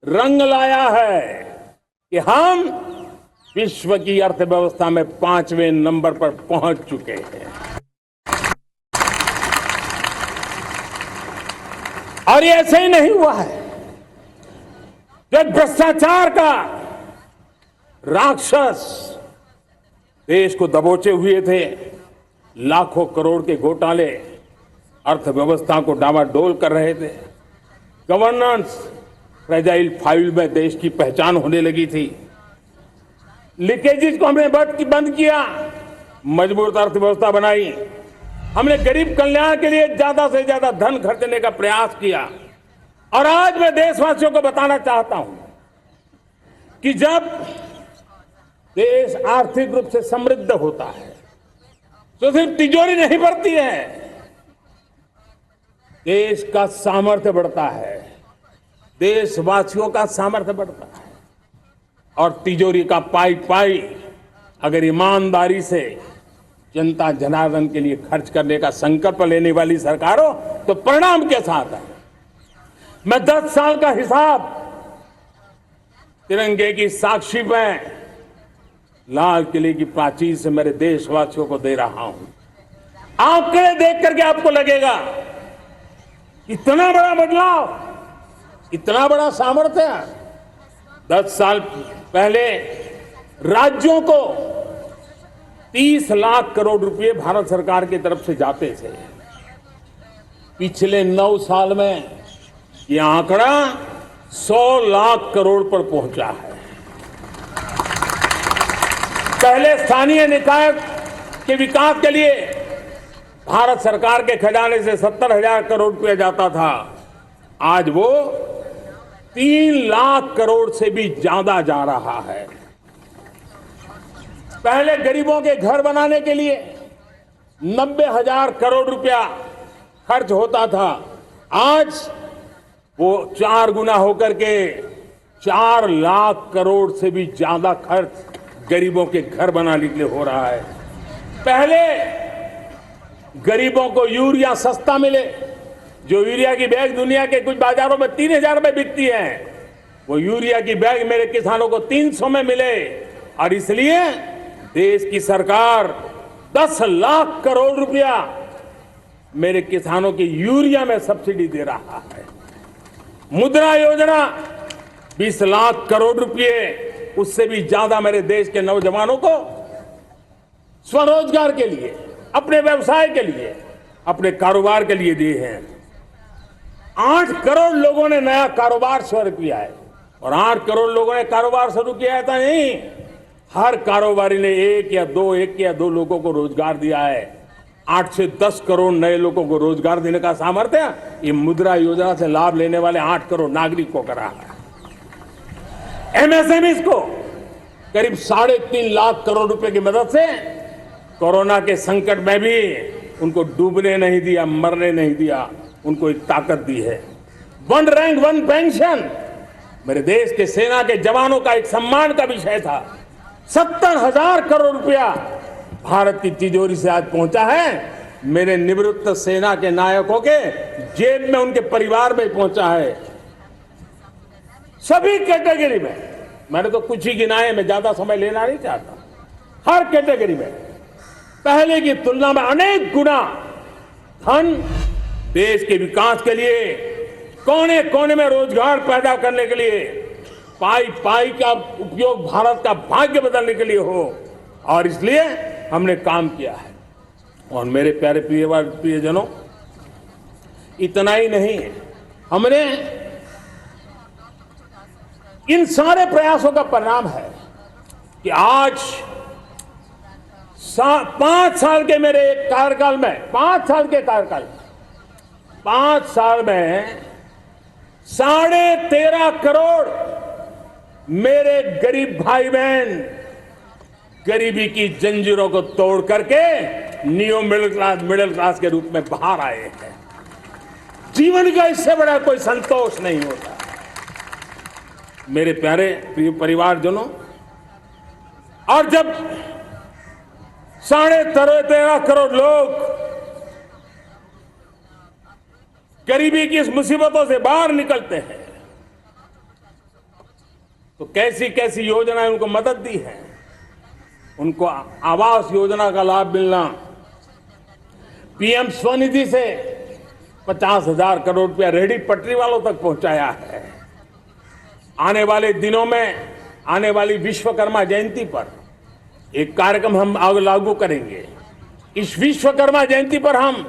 रंग लाया है कि हम विश्व की अर्थव्यवस्था में 5वें नंबर पर पहुंच चुके हैं। और ये ऐसे ही नहीं हुआ है। जब भ्रष्टाचार का राक्षस देश को दबोचे हुए थे, लाखों करोड़ के घोटाले अर्थव्यवस्था को डामाडोल कर रहे थे, गवर्नेंस फ्रेजाइल फाइल में देश की पहचान होने लगी थी, लीकेजेस को हमने बंद किया, मजबूत अर्थव्यवस्था बनाई, हमने गरीब कल्याण के लिए ज्यादा से ज्यादा धन खर्चने का प्रयास किया। और आज मैं देशवासियों को बताना चाहता हूं कि जब देश आर्थिक रूप से समृद्ध होता है तो सिर्फ तिजोरी नहीं बढ़ती है, देश का सामर्थ्य बढ़ता है, देशवासियों का सामर्थ्य बढ़ता है। और तिजोरी का पाई पाई अगर ईमानदारी से जनता जनार्दन के लिए खर्च करने का संकल्प लेने वाली सरकार हो तो परिणाम के साथ है। मैं 10 साल का हिसाब तिरंगे की साक्षी में लाल किले की प्राचीर से मेरे देशवासियों को दे रहा हूं। आंकड़े देख करके आपको लगेगा इतना बड़ा बदलाव, इतना बड़ा सामर्थ्य। 10 साल पहले राज्यों को 30 लाख करोड़ रुपए भारत सरकार की तरफ से जाते थे। पिछले 9 साल में यह आंकड़ा 100 लाख करोड़ पर पहुंचा है। पहले स्थानीय निकाय के विकास के लिए भारत सरकार के खजाने से 70,000 करोड़ रुपया जाता था। आज वो 3 लाख करोड़ से भी ज्यादा जा रहा है। पहले गरीबों के घर बनाने के लिए 90,000 करोड़ रुपया खर्च होता था। आज वो 4 गुना होकर के 4 लाख करोड़ से भी ज्यादा खर्च गरीबों के घर बनाने के लिए हो रहा है। पहले गरीबों को यूरिया सस्ता मिले, जो यूरिया की बैग दुनिया के कुछ बाजारों में 3,000 में बिकती है, वो यूरिया की बैग मेरे किसानों को 300 में मिले। और इसलिए देश की सरकार 10 लाख करोड़ रुपया मेरे किसानों की यूरिया में सब्सिडी दे रहा है। मुद्रा योजना 20 लाख करोड़ रुपए, उससे भी ज्यादा मेरे देश के नौजवानों को स्वरोजगार के लिए, अपने व्यवसाय के लिए, अपने कारोबार के लिए दिए हैं। 8 करोड़ लोगों ने नया कारोबार शुरू किया है। और 8 करोड़ लोगों ने कारोबार शुरू किया ऐसा नहीं, हर कारोबारी ने एक या दो लोगों को रोजगार दिया है। 8 से 10 करोड़ नए लोगों को रोजगार देने का सामर्थ्य ये मुद्रा योजना से लाभ लेने वाले 8 करोड़ नागरिकों को करा है। एमएसएमई को करीब 3.5 लाख करोड़ रुपए की मदद से कोरोना के संकट में भी उनको डूबने नहीं दिया, मरने नहीं दिया, उनको एक ताकत दी है। 1 रैंक 1 पेंशन मेरे देश के सेना के जवानों का एक सम्मान का विषय था। 70,000 करोड़ रुपया भारत की तिजोरी से आज पहुंचा है, मेरे निवृत्त सेना के नायकों के जेब में, उनके परिवार में पहुंचा है। सभी कैटेगरी में, मैंने तो कुछ ही गिनाए, मैं ज्यादा समय लेना नहीं चाहता। हर कैटेगरी में पहले की तुलना में अनेक गुना धन देश के विकास के लिए, कोने कोने में रोजगार पैदा करने के लिए, पाई पाई का उपयोग भारत का भाग्य बदलने के लिए हो, और इसलिए हमने काम किया है। और मेरे प्यारे प्रियजनों, इतना ही नहीं, हमने इन सारे प्रयासों का परिणाम है कि आज 5 साल के मेरे कार्यकाल में, 5 साल के कार्यकाल में, 5 साल में 13.5 करोड़ मेरे गरीब भाई बहन गरीबी की जंजीरों को तोड़ करके नियो मिडिल क्लास के रूप में बाहर आए हैं। जीवन का इससे बड़ा कोई संतोष नहीं होता। मेरे प्यारे प्रिय परिवारजनों, और जब 13.5 करोड़ लोग गरीबी की इस मुसीबतों से बाहर निकलते हैं, तो कैसी कैसी योजनाएं उनको मदद दी है। उनको आवास योजना का लाभ मिलना, पीएम स्वनिधि से 50,000 करोड़ रुपया रेहड़ी पटरी वालों तक पहुंचाया है। आने वाले दिनों में, आने वाली विश्वकर्मा जयंती पर एक कार्यक्रम हम लागू करेंगे। इस विश्वकर्मा जयंती पर हम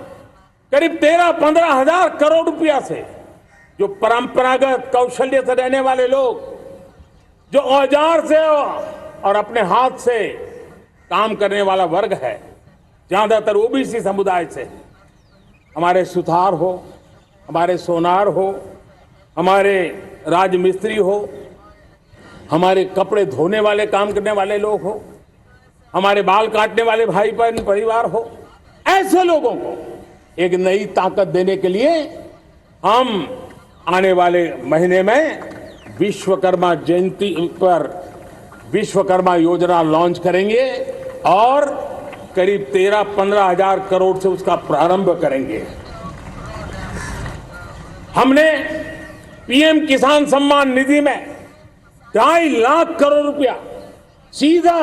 करीब 13-15 हजार करोड़ रुपया से, जो परंपरागत कौशल्य से रहने वाले लोग, जो औजार से और अपने हाथ से काम करने वाला वर्ग है, ज्यादातर ओबीसी समुदाय से, हमारे सुथार हो, हमारे सोनार हो, हमारे राजमिस्त्री हो, हमारे कपड़े धोने वाले काम करने वाले लोग हो, हमारे बाल काटने वाले भाई बहन परिवार हो, ऐसे लोगों को एक नई ताकत देने के लिए हम आने वाले महीने में विश्वकर्मा जयंती पर विश्वकर्मा योजना लॉन्च करेंगे और करीब 13-15 हजार करोड़ से उसका प्रारंभ करेंगे। हमने पीएम किसान सम्मान निधि में 2.5 लाख करोड़ रुपया सीधा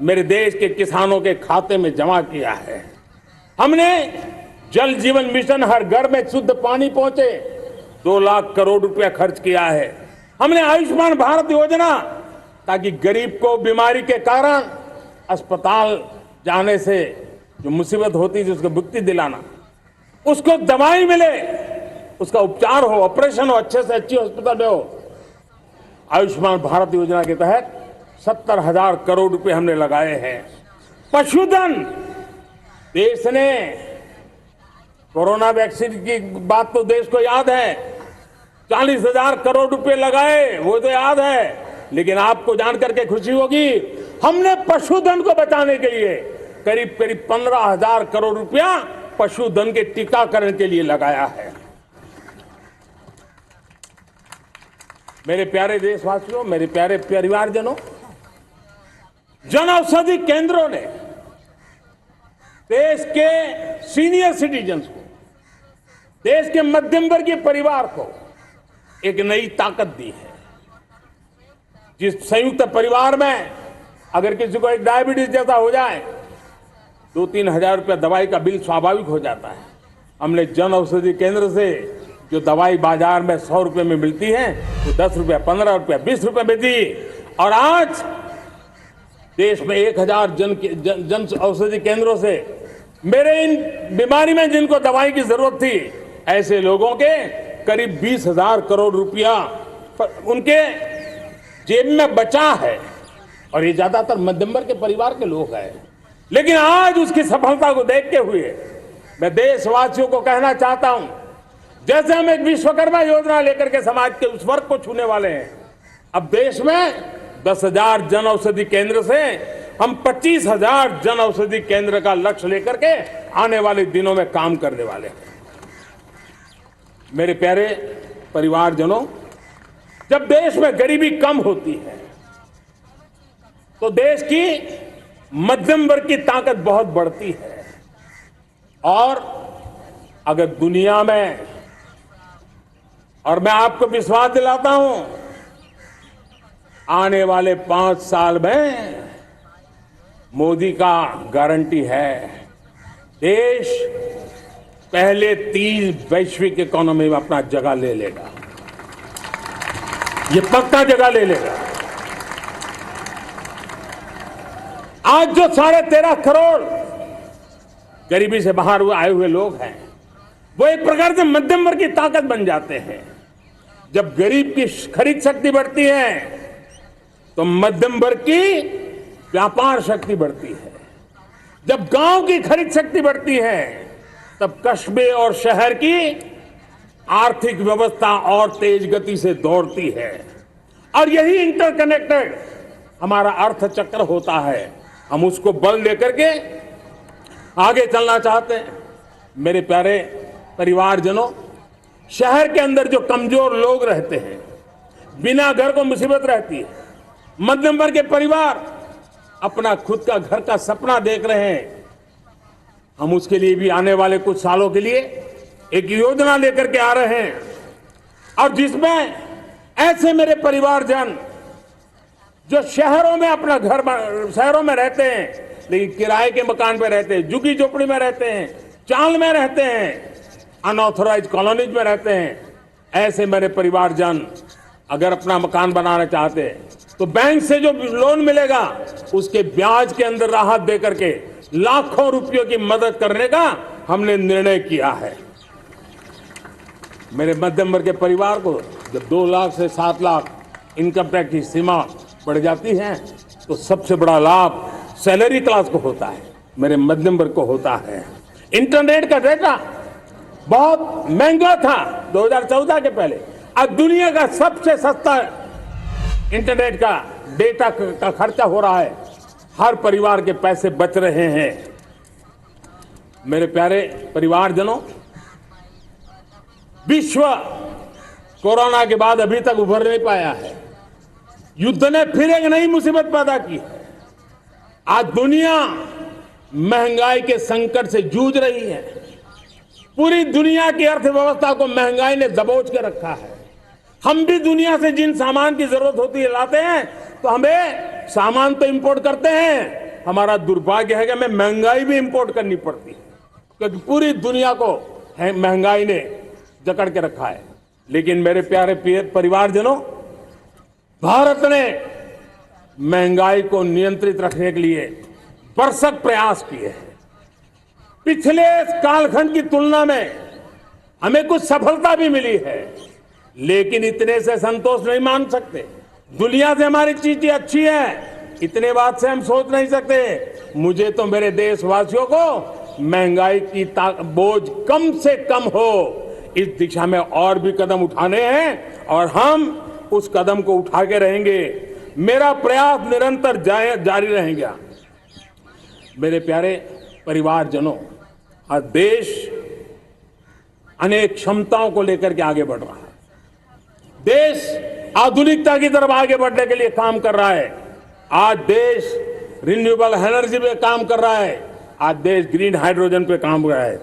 मेरे देश के किसानों के खाते में जमा किया है। हमने जल जीवन मिशन, हर घर में शुद्ध पानी पहुंचे, 2 लाख करोड़ रुपया खर्च किया है। हमने आयुष्मान भारत योजना, ताकि गरीब को बीमारी के कारण अस्पताल जाने से जो मुसीबत होती थी उसको मुक्ति दिलाना, उसको दवाई मिले, उसका उपचार हो, ऑपरेशन हो, अच्छे से अच्छी हॉस्पिटल में हो। आयुष्मान भारत योजना के तहत 70,000 करोड़ रुपए हमने लगाए हैं। पशुधन, देश ने कोरोना वैक्सीन की बात तो देश को याद है, 40,000 करोड़ रुपए लगाए, वो तो याद है। लेकिन आपको जानकर के खुशी होगी, हमने पशुधन को बचाने के लिए करीब करीब 15,000 करोड़ रुपया पशुधन के टीकाकरण के लिए लगाया है। मेरे प्यारे देशवासियों, मेरे प्यारे परिवारजनों, जन औषधि केंद्रों ने देश के सीनियर सिटीजन्स को, देश के मध्यम वर्गीय परिवार को एक नई ताकत दी है। जिस संयुक्त परिवार में अगर किसी को एक डायबिटीज जैसा हो जाए, 2-3 हजार रुपया दवाई का बिल स्वाभाविक हो जाता है। हमने जन औषधि केंद्र से जो दवाई बाजार में 100 रुपए में मिलती है, वो 10 रुपया, 15 रुपया, 20 रुपए में दी। और आज देश में 1000 जन औषधि केंद्रों से मेरे इन बीमारी में जिनको दवाई की जरूरत थी, ऐसे लोगों के करीब 20,000 करोड़ रुपया उनके जेब में बचा है। और ये ज्यादातर मध्यम वर्ग के परिवार के लोग हैं। लेकिन आज उसकी सफलता को देखते हुए मैं देशवासियों को कहना चाहता हूं, जैसे हम एक विश्वकर्मा योजना लेकर के समाज के उस वर्ग को छूने वाले हैं, अब देश में 10,000 जन औषधि केंद्र से हम 25,000 जन औषधि केंद्र का लक्ष्य लेकर के आने वाले दिनों में काम करने वाले हैं। मेरे प्यारे परिवारजनों, जब देश में गरीबी कम होती है तो देश की मध्यम वर्ग की ताकत बहुत बढ़ती है। और अगर दुनिया में, और मैं आपको विश्वास दिलाता हूं, आने वाले 5 साल में मोदी का गारंटी है, देश पहले 3 वैश्विक इकोनॉमी में अपना जगह ले लेगा। ये पक्का जगह ले लेगा। आज जो 13.5 करोड़ गरीबी से बाहर आए हुए लोग हैं, वो एक प्रकार से मध्यम वर्ग की ताकत बन जाते हैं। जब गरीब की खरीद शक्ति बढ़ती है तो मध्यम वर्ग की व्यापार शक्ति बढ़ती है। जब गांव की खरीद शक्ति बढ़ती है तब कस्बे और शहर की आर्थिक व्यवस्था और तेज गति से दौड़ती है। और यही इंटरकनेक्टेड हमारा अर्थ चक्र होता है। हम उसको बल लेकर के आगे चलना चाहते हैं। मेरे प्यारे परिवारजनों, शहर के अंदर जो कमजोर लोग रहते हैं, बिना घर को मुसीबत रहती है, मध्यम वर्ग के परिवार अपना खुद का घर का सपना देख रहे हैं, हम उसके लिए भी आने वाले कुछ सालों के लिए एक योजना लेकर के आ रहे हैं। और जिसमें ऐसे मेरे परिवारजन जो शहरों में अपना घर, शहरों में रहते हैं लेकिन किराए के मकान पे रहते हैं, झुग्गी झोपड़ी में रहते हैं, चाल में रहते हैं, अनऑथोराइज कॉलोनीज में रहते हैं, ऐसे मेरे परिवारजन अगर अपना मकान बनाना चाहते हैं तो बैंक से जो लोन मिलेगा उसके ब्याज के अंदर राहत देकर के लाखों रुपयों की मदद करने का हमने निर्णय किया है। मेरे मध्यम वर्ग के परिवार को जब 2 लाख से 7 लाख इनकम टैक्स की सीमा बढ़ जाती है तो सबसे बड़ा लाभ सैलरी क्लास को होता है, मेरे मध्यम वर्ग को होता है। इंटरनेट का डेटा बहुत महंगा था 2014 के पहले, अब दुनिया का सबसे सस्ता इंटरनेट का डेटा का खर्चा हो रहा है। हर परिवार के पैसे बच रहे हैं। मेरे प्यारे परिवारजनों, विश्व कोरोना के बाद अभी तक उभर नहीं पाया है। युद्ध ने फिर एक नई मुसीबत पैदा की है। आज दुनिया महंगाई के संकट से जूझ रही है। पूरी दुनिया की अर्थव्यवस्था को महंगाई ने दबोच के रखा है। हम भी दुनिया से जिन सामान की जरूरत होती है लाते हैं, तो हमें सामान तो इंपोर्ट करते हैं। हमारा दुर्भाग्य है कि हमें महंगाई भी इंपोर्ट करनी पड़ती है। क्योंकि पूरी दुनिया को महंगाई ने जकड़ के रखा है। लेकिन मेरे प्यारे परिवारजनों, भारत ने महंगाई को नियंत्रित रखने के लिए भरसक प्रयास किए हैं। पिछले कालखंड की तुलना में हमें कुछ सफलता भी मिली है, लेकिन इतने से संतोष नहीं मान सकते। दुनिया से हमारी चीजें अच्छी है, इतने बात से हम सोच नहीं सकते। मुझे तो मेरे देशवासियों को महंगाई की बोझ कम से कम हो, इस दिशा में और भी कदम उठाने हैं और हम उस कदम को उठा के रहेंगे। मेरा प्रयास निरंतर जारी रहेगा। मेरे प्यारे परिवारजनों, आज देश अनेक क्षमताओं को लेकर के आगे बढ़ रहा है। देश आधुनिकता की तरफ आगे बढ़ने के लिए काम कर रहा है। आज देश रिन्यूएबल एनर्जी पे काम कर रहा है। आज देश ग्रीन हाइड्रोजन पे काम कर रहा है।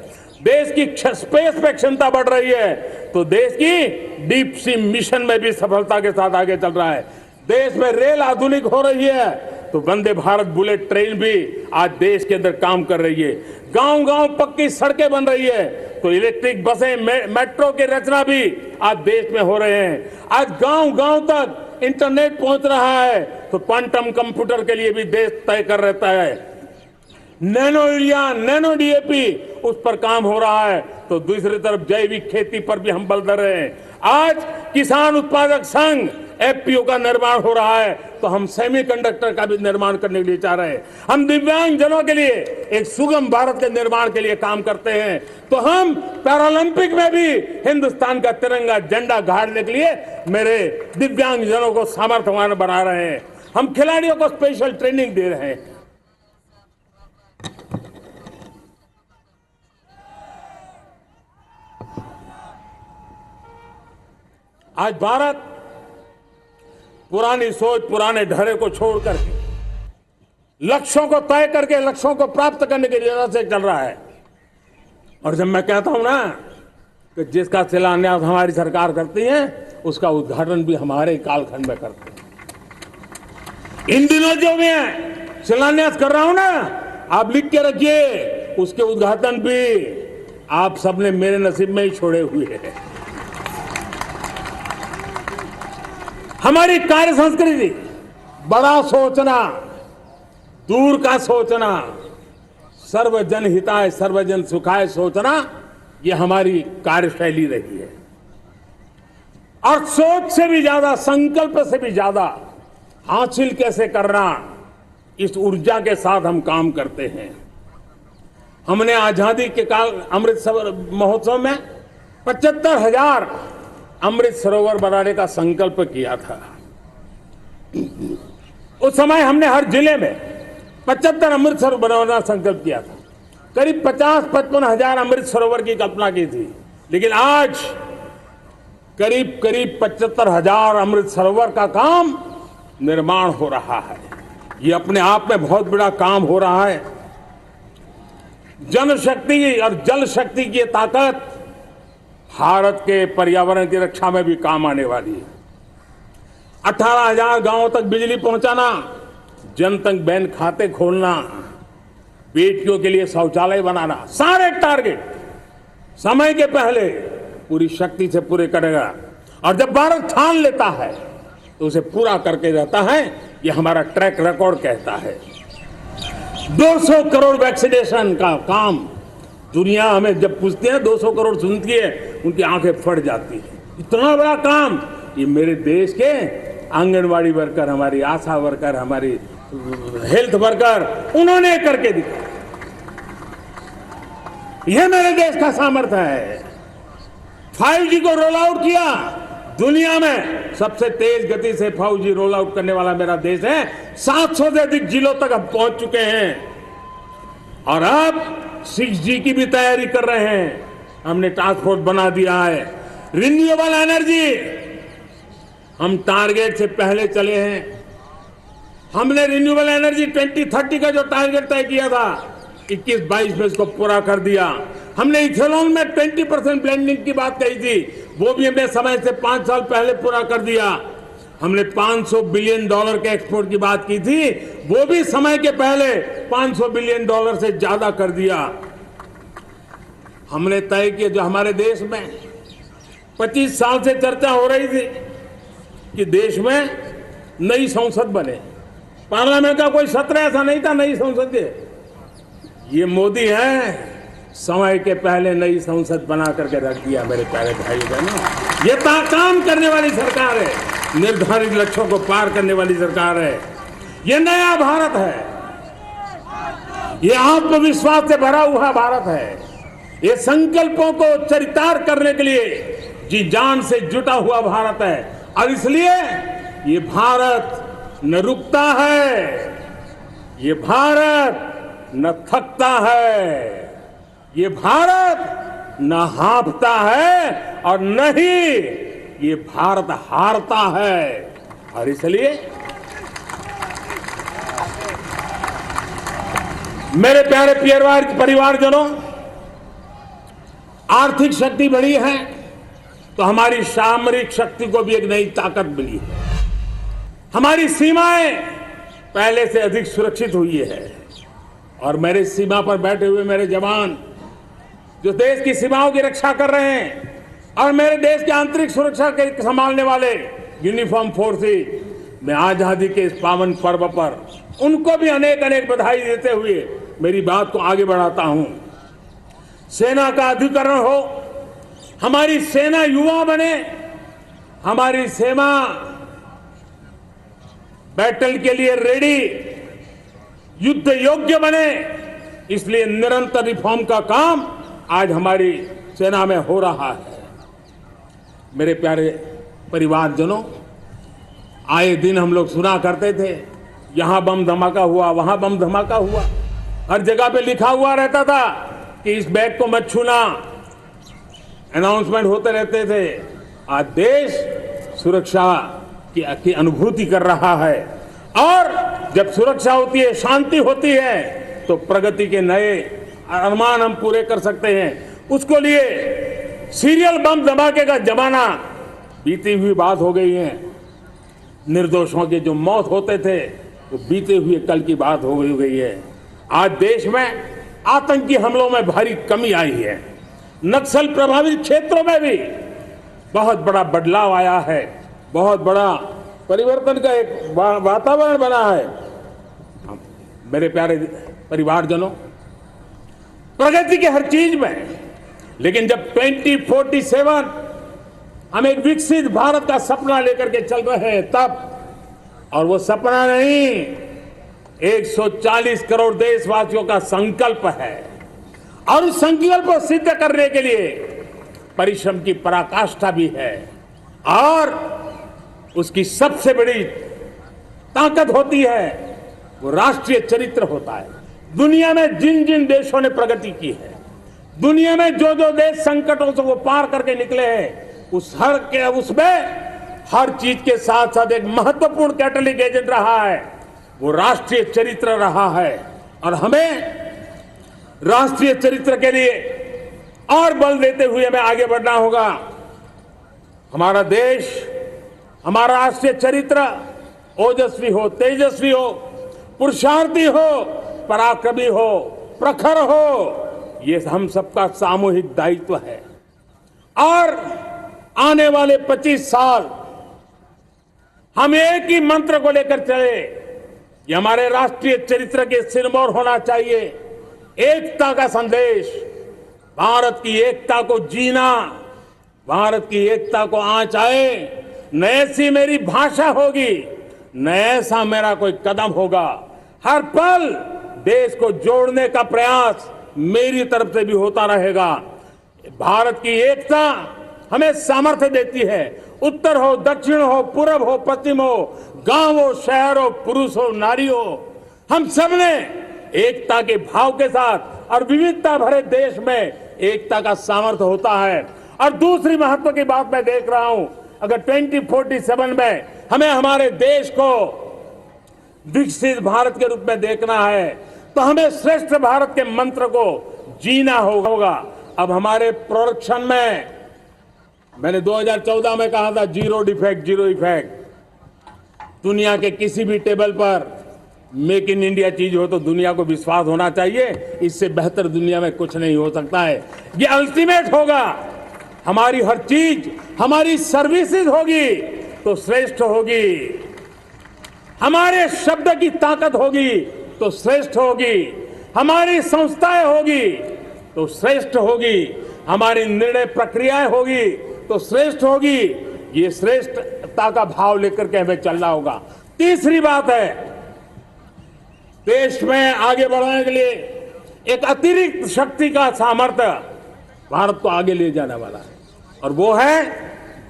देश की स्पेस पे क्षमता बढ़ रही है, तो देश की डीप सी मिशन में भी सफलता के साथ आगे चल रहा है। देश में रेल आधुनिक हो रही है, तो वंदे भारत बुलेट ट्रेन भी आज देश के अंदर काम कर रही है। गांव-गांव पक्की सड़कें बन रही है, तो इलेक्ट्रिक बसें, मेट्रो की रचना भी आज देश में हो रहे हैं। आज गांव-गांव तक इंटरनेट पहुंच रहा है, तो क्वांटम कंप्यूटर के लिए भी देश तय कर रहता है। नैनो यूरिया, नैनो डीएपी, उस पर काम हो रहा है, तो दूसरी तरफ जैविक खेती पर भी हम बल दे रहे हैं। आज किसान उत्पादक संघ एफपीओ का निर्माण हो रहा है, तो हम सेमीकंडक्टर का भी निर्माण करने के लिए चाह रहे हैं। हम दिव्यांग जनों के लिए एक सुगम भारत के निर्माण के लिए काम करते हैं, तो हम पैरालंपिक में भी हिंदुस्तान का तिरंगा झंडा गाड़ने के लिए मेरे दिव्यांग जनों को सामर्थ्यवान बना रहे हैं। हम खिलाड़ियों को स्पेशल ट्रेनिंग दे रहे हैं। आज भारत पुरानी सोच, पुराने ढर्रे को छोड़ करके लक्ष्यों को तय करके लक्ष्यों को प्राप्त करने की राह से चल रहा है। और जब मैं कहता हूं ना कि जिसका शिलान्यास हमारी सरकार करती है, उसका उद्घाटन भी हमारे कालखंड में करते हैं। इन दिनों जो मैं शिलान्यास कर रहा हूं ना, आप लिख के रखिए, उसके उद्घाटन भी आप सबने मेरे नसीब में ही छोड़े हुए हैं। हमारी कार्य संस्कृति बड़ा सोचना, दूर का सोचना, सर्वजन हिताय सर्वजन सुखाय सोचना, ये हमारी कार्यशैली रही है। और सोच से भी ज्यादा, संकल्प से भी ज्यादा हासिल कैसे करना, इस ऊर्जा के साथ हम काम करते हैं। हमने आजादी के काल अमृत महोत्सव में 75,000 अमृत सरोवर बनाने का संकल्प किया था। उस समय हमने हर जिले में 75 अमृत सरोवर बनाना संकल्प किया था। करीब 50-55 हजार अमृत सरोवर की कल्पना की थी, लेकिन आज करीब 75,000 अमृत सरोवर का काम निर्माण हो रहा है। ये अपने आप में बहुत बड़ा काम हो रहा है। जनशक्ति और जल शक्ति की ताकत भारत के पर्यावरण की रक्षा में भी काम आने वाली है। 18,000 गांवों तक बिजली पहुंचाना, जनधन बैंक खाते खोलना, बेटियों के लिए शौचालय बनाना, सारे टारगेट समय के पहले पूरी शक्ति से पूरे करेगा। और जब भारत ठान लेता है तो उसे पूरा करके रहता है। ये हमारा ट्रैक रिकॉर्ड कहता है। 200 करोड़ वैक्सीनेशन का काम, दुनिया हमें जब पूछती है 200 करोड़ सुनती है, उनकी आंखें फट जाती है। इतना बड़ा काम ये मेरे देश के आंगनवाड़ी वर्कर, हमारी आशा वर्कर, हमारी हेल्थ वर्कर, उन्होंने करके दिखाया। यह मेरे देश का सामर्थ्य है। 5G को रोल आउट किया, दुनिया में सबसे तेज गति से 5G रोल आउट करने वाला मेरा देश है। 700 से अधिक जिलों तक हम पहुंच चुके हैं और अब 6G की भी तैयारी कर रहे हैं। हमने टास्क फोर्स बना दिया है। रिन्यूएबल एनर्जी, हम टारगेट से पहले चले हैं। हमने रिन्यूएबल एनर्जी 2030 का जो टारगेट तय किया था, 21-22 में इसको पूरा कर दिया। हमने इथेनॉल में 20% ब्लेंडिंग की बात कही थी, वो भी हमने समय से 5 साल पहले पूरा कर दिया। हमने $500 बिलियन के एक्सपोर्ट की बात की थी, वो भी समय के पहले $500 बिलियन से ज्यादा कर दिया। हमने तय किया, जो हमारे देश में 25 साल से चर्चा हो रही थी कि देश में नई संसद बने। पार्लियामेंट का कोई सत्र ऐसा नहीं था नई संसद के। ये मोदी है, समय के पहले नई संसद बना करके रख दिया। मेरे प्यारे भाई बहनों, ये काम करने वाली सरकार है, निर्धारित लक्ष्यों को पार करने वाली सरकार है। ये नया भारत है, ये आत्मविश्वास से भरा हुआ भारत है, ये संकल्पों को चरितार्थ करने के लिए जी जान से जुटा हुआ भारत है। और इसलिए ये भारत न रुकता है, ये भारत न थकता है, ये भारत न हाँफता है और न ही ये भारत हारता है। और इसलिए मेरे प्यारे परिवारजनों, आर्थिक शक्ति बढ़ी है तो हमारी सामरिक शक्ति को भी एक नई ताकत मिली है। हमारी सीमाएं पहले से अधिक सुरक्षित हुई है और मेरे सीमा पर बैठे हुए मेरे जवान जो देश की सीमाओं की रक्षा कर रहे हैं और मेरे देश की आंतरिक सुरक्षा के संभालने वाले यूनिफॉर्म फोर्सेस, मैं आजादी के इस पावन पर्व पर उनको भी अनेक अनेक बधाई देते हुए मेरी बात को आगे बढ़ाता हूं। सेना का अधिकरण हो, हमारी सेना युवा बने, हमारी सेना बैटल के लिए रेडी, युद्ध योग्य बने। इसलिए निरंतर रिफॉर्म का काम आज हमारी सेना में हो रहा है। मेरे प्यारे परिवारजनों, आए दिन हम लोग सुना करते थे, यहां बम धमाका हुआ, वहां बम धमाका हुआ, हर जगह पे लिखा हुआ रहता था कि इस बैग को मत छूना, अनाउंसमेंट होते रहते थे। आज देश सुरक्षा की अनुभूति कर रहा है और जब सुरक्षा होती है, शांति होती है, तो प्रगति के नए अरमान हम पूरे कर सकते हैं। उसको लिए सीरियल बम धमाके का जमाना बीती हुई बात हो गई है। निर्दोषों के जो मौत होते थे वो बीते हुए कल की बात हो गई है। आज देश में आतंकी हमलों में भारी कमी आई है। नक्सल प्रभावित क्षेत्रों में भी बहुत बड़ा बदलाव आया है, बहुत बड़ा परिवर्तन का एक वातावरण बना है। मेरे प्यारे परिवारजनों, प्रगति के हर चीज में, लेकिन जब 2047 हम एक विकसित भारत का सपना लेकर के चल रहे हैं तब, और वो सपना नहीं 140 करोड़ देशवासियों का संकल्प है और उस संकल्प को सिद्ध करने के लिए परिश्रम की पराकाष्ठा भी है। और उसकी सबसे बड़ी ताकत होती है वो राष्ट्रीय चरित्र होता है। दुनिया में जिन जिन देशों ने प्रगति की है, दुनिया में जो जो देश संकटों से वो पार करके निकले हैं, उसमें हर चीज के साथ साथ एक महत्वपूर्ण कैटलिक एजेंट रहा है, वो राष्ट्रीय चरित्र रहा है। और हमें राष्ट्रीय चरित्र के लिए और बल देते हुए हमें आगे बढ़ना होगा। हमारा देश, हमारा राष्ट्रीय चरित्र ओजस्वी हो, तेजस्वी हो, पुरुषार्थी हो, पराक्रमी हो, प्रखर हो, ये हम सबका सामूहिक दायित्व है। और आने वाले 25 साल हम एक ही मंत्र को लेकर चले, ये हमारे राष्ट्रीय चरित्र के सिरमौर होना चाहिए। एकता का संदेश, भारत की एकता को जीना, भारत की एकता को आंच आए, न ऐसी मेरी भाषा होगी, न ऐसा मेरा कोई कदम होगा। हर पल देश को जोड़ने का प्रयास मेरी तरफ से भी होता रहेगा। भारत की एकता हमें सामर्थ्य देती है। उत्तर हो, दक्षिण हो, पूर्व हो, पश्चिम हो, गांव हो, शहर हो, पुरुष हो, नारी हो, हम सब ने एकता के भाव के साथ और विविधता भरे देश में एकता का सामर्थ्य होता है। और दूसरी महत्व की बात मैं देख रहा हूं, अगर 2047 में हमें हमारे देश को विकसित भारत के रूप में देखना है तो हमें श्रेष्ठ भारत के मंत्र को जीना होगा। अब हमारे प्रोडक्शन में, मैंने 2014 में कहा था जीरो डिफेक्ट, जीरो इफेक्ट। दुनिया के किसी भी टेबल पर मेक इन इंडिया चीज हो तो दुनिया को विश्वास होना चाहिए, इससे बेहतर दुनिया में कुछ नहीं हो सकता है। ये अल्टीमेट होगा। हमारी हर चीज, हमारी सर्विसेज होगी तो श्रेष्ठ होगी, हमारे शब्द की ताकत होगी तो श्रेष्ठ होगी, हमारी संस्थाएं होगी तो श्रेष्ठ होगी, हमारी निर्णय प्रक्रियाएं होगी तो श्रेष्ठ होगी। ये श्रेष्ठता का भाव लेकर के हमें चलना होगा। तीसरी बात है, देश में आगे बढ़ाने के लिए एक अतिरिक्त शक्ति का सामर्थ्य भारत को आगे ले जाने वाला है, और वो है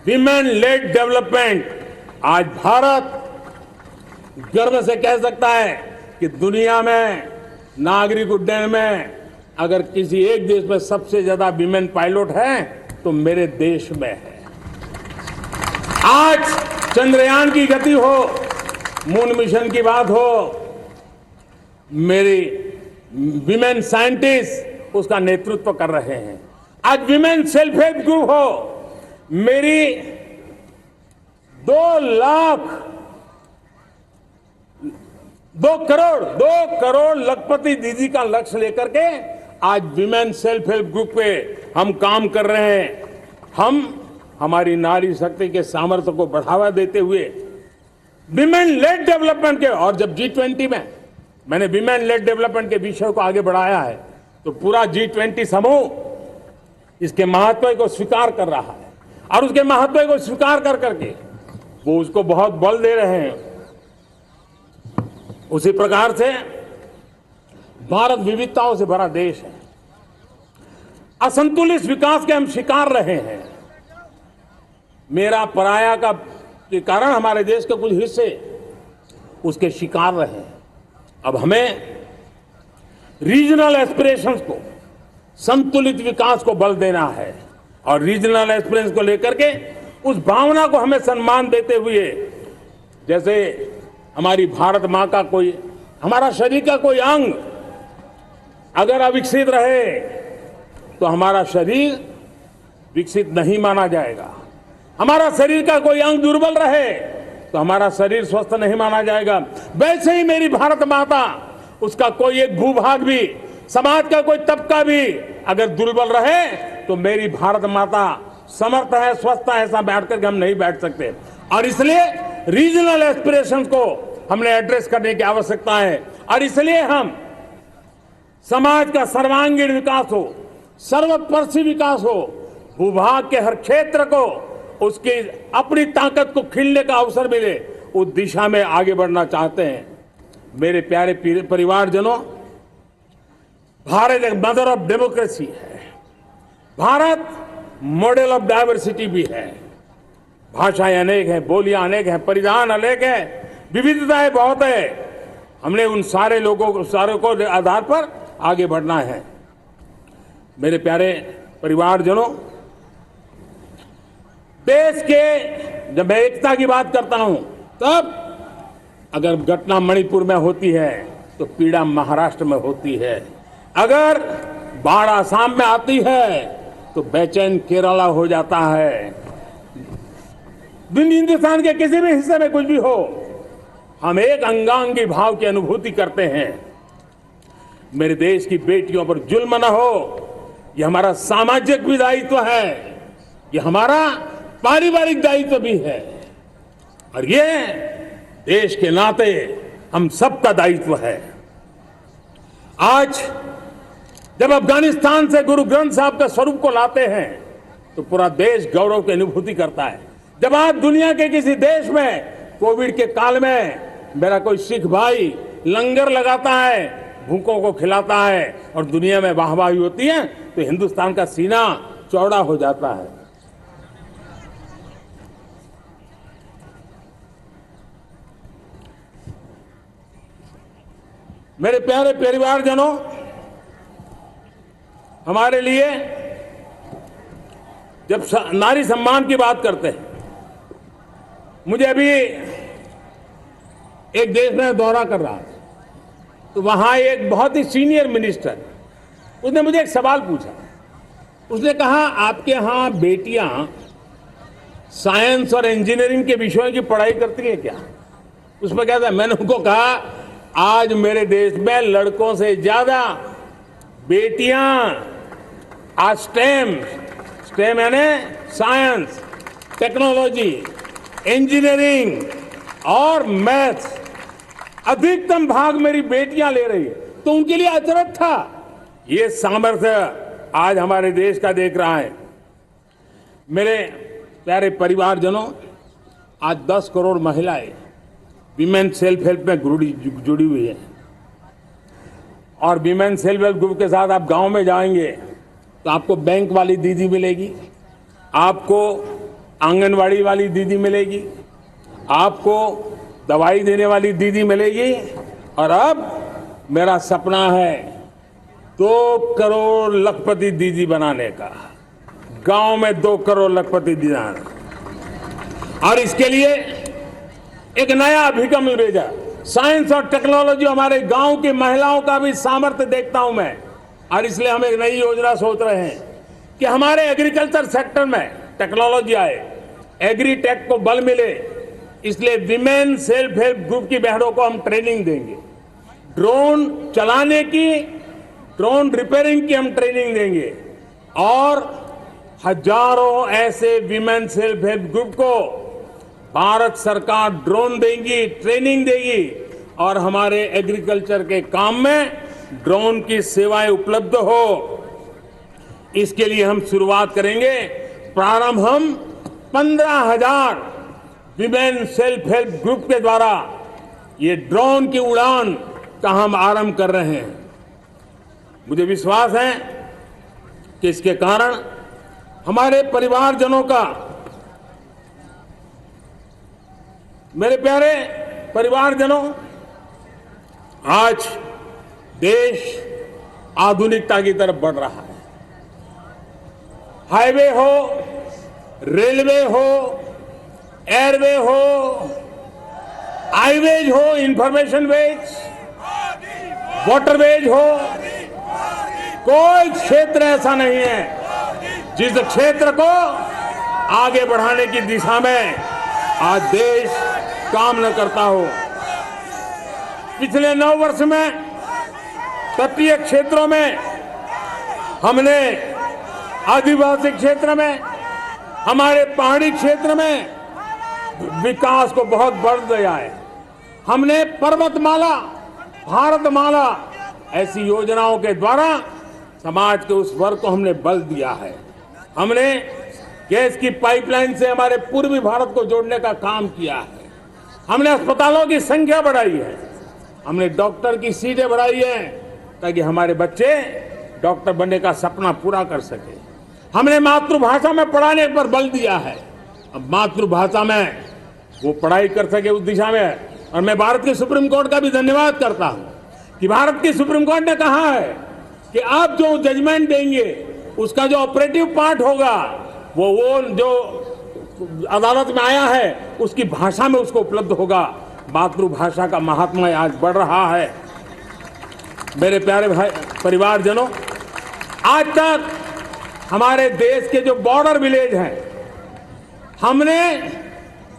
विमेन लेड डेवलपमेंट। आज भारत गर्व से कह सकता है कि दुनिया में नागरिक उड्डयन में अगर किसी एक देश में सबसे ज्यादा विमेन पायलट है तो मेरे देश में है। आज चंद्रयान की गति हो, मून मिशन की बात हो, मेरी विमेन साइंटिस्ट उसका नेतृत्व कर रहे हैं। आज विमेन सेल्फ हेल्प ग्रुप हो, मेरी 2 करोड़ लखपति दीदी का लक्ष्य लेकर के आज विमेन सेल्फ हेल्प ग्रुप पे हम काम कर रहे हैं। हम हमारी नारी शक्ति के सामर्थ्य को बढ़ावा देते हुए विमेन लेड डेवलपमेंट के, और जब G20 में मैंने विमेन लेड डेवलपमेंट के विषय को आगे बढ़ाया है तो पूरा G20 समूह इसके महत्व को स्वीकार कर रहा है, और उसके महत्व को स्वीकार कर करके वो उसको बहुत बल दे रहे हैं। उसी प्रकार से भारत विविधताओं से भरा देश है। असंतुलित विकास के हम शिकार रहे हैं। मेरा पराया का के कारण हमारे देश के कुछ हिस्से उसके शिकार रहे हैं। अब हमें रीजनल एस्पिरेशंस को, संतुलित विकास को बल देना है, और रीजनल एस्पिरेशंस को लेकर के उस भावना को हमें सम्मान देते हुए, जैसे हमारी भारत मां का कोई, हमारा शरीर का कोई अंग अगर अविकसित रहे तो हमारा शरीर विकसित नहीं माना जाएगा। हमारा शरीर का कोई अंग दुर्बल रहे तो हमारा शरीर स्वस्थ नहीं माना जाएगा। वैसे ही मेरी भारत माता, उसका कोई एक भूभाग भी, समाज का कोई तबका भी अगर दुर्बल रहे तो मेरी भारत माता समर्थ है, स्वस्थ है, ऐसा बैठ करके हम नहीं बैठ सकते। और इसलिए रीजनल एस्पिरेशंस को हमने एड्रेस करने की आवश्यकता है, और इसलिए हम समाज का सर्वांगीण विकास हो, सर्वस्पर्शी विकास हो, भूभाग के हर क्षेत्र को उसकी अपनी ताकत को खिलने का अवसर मिले, उस दिशा में आगे बढ़ना चाहते हैं। मेरे प्यारे परिवारजनों, भारत एक मदर ऑफ डेमोक्रेसी है। भारत मॉडल ऑफ डाइवर्सिटी भी है। भाषाएं अनेक हैं, बोलियां अनेक हैं, परिधान अनेक हैं, विविधताएं बहुत है। हमने उन सारे लोगों को, सारों को आधार पर आगे बढ़ना है। मेरे प्यारे परिवारजनों, देश के जब मैं एकता की बात करता हूं, तब अगर घटना मणिपुर में होती है तो पीड़ा महाराष्ट्र में होती है। अगर बाढ़ आसाम में आती है तो बेचैन केरला हो जाता है। हिंदुस्तान के किसी भी हिस्से में कुछ भी हो, हम एक अंगांगी भाव की अनुभूति करते हैं। मेरे देश की बेटियों पर जुल्म न हो, यह हमारा सामाजिक भी दायित्व है, यह हमारा पारिवारिक दायित्व भी है, और ये देश के नाते हम सबका दायित्व है। आज जब अफगानिस्तान से गुरु ग्रंथ साहब के स्वरूप को लाते हैं तो पूरा देश गौरव की अनुभूति करता है। जब आज दुनिया के किसी देश में कोविड के काल में मेरा कोई सिख भाई लंगर लगाता है, भूखों को खिलाता है, और दुनिया में वाहवाही होती है, तो हिंदुस्तान का सीना चौड़ा हो जाता है। मेरे प्यारे परिवारजनों, हमारे लिए जब नारी सम्मान की बात करते हैं, मुझे अभी एक देश में दौरा कर रहा था, तो वहां एक बहुत ही सीनियर मिनिस्टर, उसने मुझे एक सवाल पूछा। उसने कहा, आपके यहां बेटियां साइंस और इंजीनियरिंग के विषयों की पढ़ाई करती हैं क्या? उसमें क्या था, मैंने उनको कहा, आज मेरे देश में लड़कों से ज्यादा बेटियां आज स्टेम यानी साइंस, टेक्नोलॉजी, इंजीनियरिंग और मैथ्स अधिकतम भाग मेरी बेटियां ले रही है। तो उनके लिए अचरज था। ये सामर्थ्य आज हमारे देश का देख रहा है। मेरे प्यारे परिवारजनों, आज 10 करोड़ महिलाएं विमेन सेल्फ हेल्प में जुड़ी हुई है। और विमेन सेल्फ हेल्प ग्रुप के साथ आप गांव में जाएंगे तो आपको बैंक वाली दीदी मिलेगी, आपको आंगनवाड़ी वाली दीदी मिलेगी, आपको दवाई देने वाली दीदी मिलेगी। और अब मेरा सपना है 2 करोड़ लखपति दीदी बनाने का, गांव में 2 करोड़ लखपति दीदी। और इसके लिए एक नया अभिगम भेजा। साइंस और टेक्नोलॉजी हमारे गांव की महिलाओं का भी सामर्थ्य देखता हूं मैं, और इसलिए हम एक नई योजना सोच रहे हैं कि हमारे एग्रीकल्चर सेक्टर में टेक्नोलॉजी आए, एग्री टेक को बल मिले। इसलिए विमेन सेल्फ हेल्प ग्रुप की बहनों को हम ट्रेनिंग देंगे, ड्रोन चलाने की, ड्रोन रिपेयरिंग की हम ट्रेनिंग देंगे। और हजारों ऐसे विमेन सेल्फ हेल्प ग्रुप को भारत सरकार ड्रोन देगी, ट्रेनिंग देगी, और हमारे एग्रीकल्चर के काम में ड्रोन की सेवाएं उपलब्ध हो। इसके लिए हम शुरुआत करेंगे। प्रारंभ हम 15,000 विमेन सेल्फ हेल्प ग्रुप के द्वारा ये ड्रोन की उड़ान का हम आरंभ कर रहे हैं। मुझे विश्वास है कि इसके कारण हमारे परिवारजनों का, मेरे प्यारे परिवारजनों, आज देश आधुनिकता की तरफ बढ़ रहा है। हाईवे हो, रेलवे हो, एयरवे हो, हाईवेज हो, इंफॉर्मेशन वेज, वाटरवेज हो, कोई क्षेत्र ऐसा नहीं है जिस क्षेत्र को आगे बढ़ाने की दिशा में आज देश काम न करता हो। पिछले 9 वर्ष में तटीय क्षेत्रों में हमने, आदिवासी क्षेत्र में, हमारे पहाड़ी क्षेत्र में विकास को बहुत बढ़ दिया है। हमने पर्वतमाला, भारतमाला ऐसी योजनाओं के द्वारा समाज के उस वर्ग को हमने बल दिया है। हमने गैस की पाइपलाइन से हमारे पूर्वी भारत को जोड़ने का काम किया है। हमने अस्पतालों की संख्या बढ़ाई है। हमने डॉक्टर की सीटें बढ़ाई है ताकि हमारे बच्चे डॉक्टर बनने का सपना पूरा कर सके। हमने मातृभाषा में पढ़ाने पर बल दिया है। अब मातृभाषा में वो पढ़ाई कर सके उस दिशा में। और मैं भारत के सुप्रीम कोर्ट का भी धन्यवाद करता हूं कि भारत की सुप्रीम कोर्ट ने कहा है कि आप जो जजमेंट देंगे उसका जो ऑपरेटिव पार्ट होगा वो जो अदालत में आया है उसकी भाषा में उसको उपलब्ध होगा। मातृभाषा का महात्मा आज बढ़ रहा है। मेरे प्यारे भाई परिवारजनों, आज तक हमारे देश के जो बॉर्डर विलेज हैं, हमने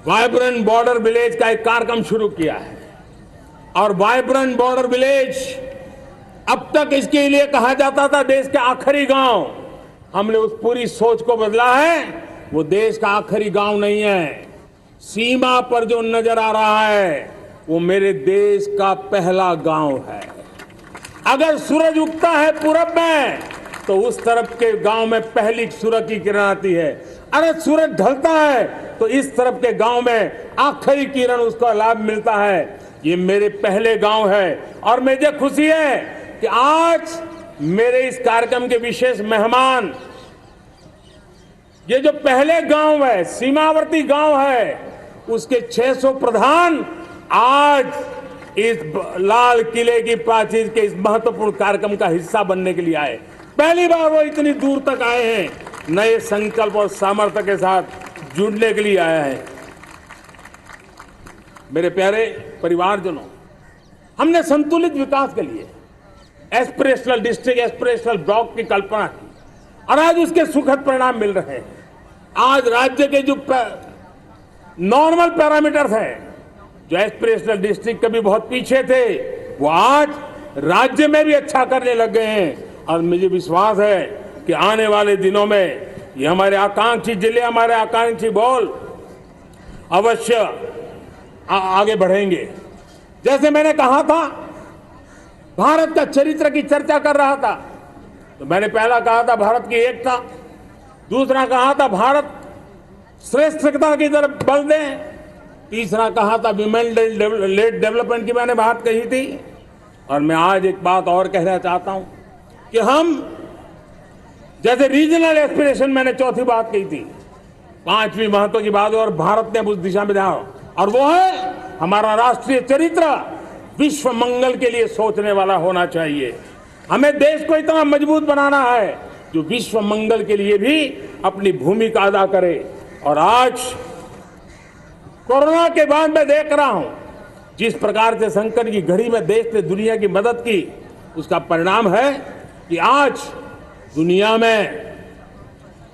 वाइब्रेंट बॉर्डर विलेज का एक कार्यक्रम शुरू किया है। और वाइब्रेंट बॉर्डर विलेज, अब तक इसके लिए कहा जाता था देश के आखिरी गांव। हमने उस पूरी सोच को बदला है। वो देश का आखिरी गांव नहीं है। सीमा पर जो नजर आ रहा है वो मेरे देश का पहला गांव है। अगर सूरज उगता है पूरब में तो उस तरफ के गांव में पहली सूरज की किरण आती है। अगर सूरज ढलता है तो इस तरफ के गांव में आखिरी किरण उसका लाभ मिलता है। ये मेरे पहले गांव है और मुझे खुशी है कि आज मेरे इस कार्यक्रम के विशेष मेहमान, ये जो पहले गांव है, सीमावर्ती गांव है, उसके 600 प्रधान आज इस लाल किले की प्राचीर के इस महत्वपूर्ण कार्यक्रम का हिस्सा बनने के लिए आए। पहली बार वो इतनी दूर तक आए हैं, नए संकल्प और सामर्थ्य के साथ जुड़ने के लिए आया है। मेरे प्यारे परिवारजनों, हमने संतुलित विकास के लिए एस्पिरेशनल डिस्ट्रिक्ट, एस्पिरेशनल ब्लॉक की कल्पना की और आज उसके सुखद परिणाम मिल रहे हैं। आज राज्य के जो नॉर्मल पैरामीटर्स हैं, जो एस्पिरेशनल डिस्ट्रिक्ट कभी बहुत पीछे थे, वो आज राज्य में भी अच्छा करने लग गए हैं। और मुझे विश्वास है कि आने वाले दिनों में ये हमारे आकांक्षी जिले, हमारे आकांक्षी बॉल अवश्य आगे बढ़ेंगे। जैसे मैंने कहा था, भारत का चरित्र की चर्चा कर रहा था, तो मैंने पहला कहा था भारत की एकता, दूसरा कहा था भारत श्रेष्ठता की तरफ बल दें, तीसरा कहा था विमेन लेड डेवलपमेंट की मैंने बात कही थी। और मैं आज एक बात और कहना चाहता हूं कि हम जैसे रीजनल एस्पिरेशन, मैंने चौथी बात कही थी, पांचवी महत्व की बात, और भारत ने उस दिशा में ध्यान, और वो है हमारा राष्ट्रीय चरित्र विश्व मंगल के लिए सोचने वाला होना चाहिए। हमें देश को इतना मजबूत बनाना है जो विश्व मंगल के लिए भी अपनी भूमिका अदा करे। और आज कोरोना के बाद मैं देख रहा हूं जिस प्रकार से संकट की घड़ी में देश ने दुनिया की मदद की, उसका परिणाम है कि आज दुनिया में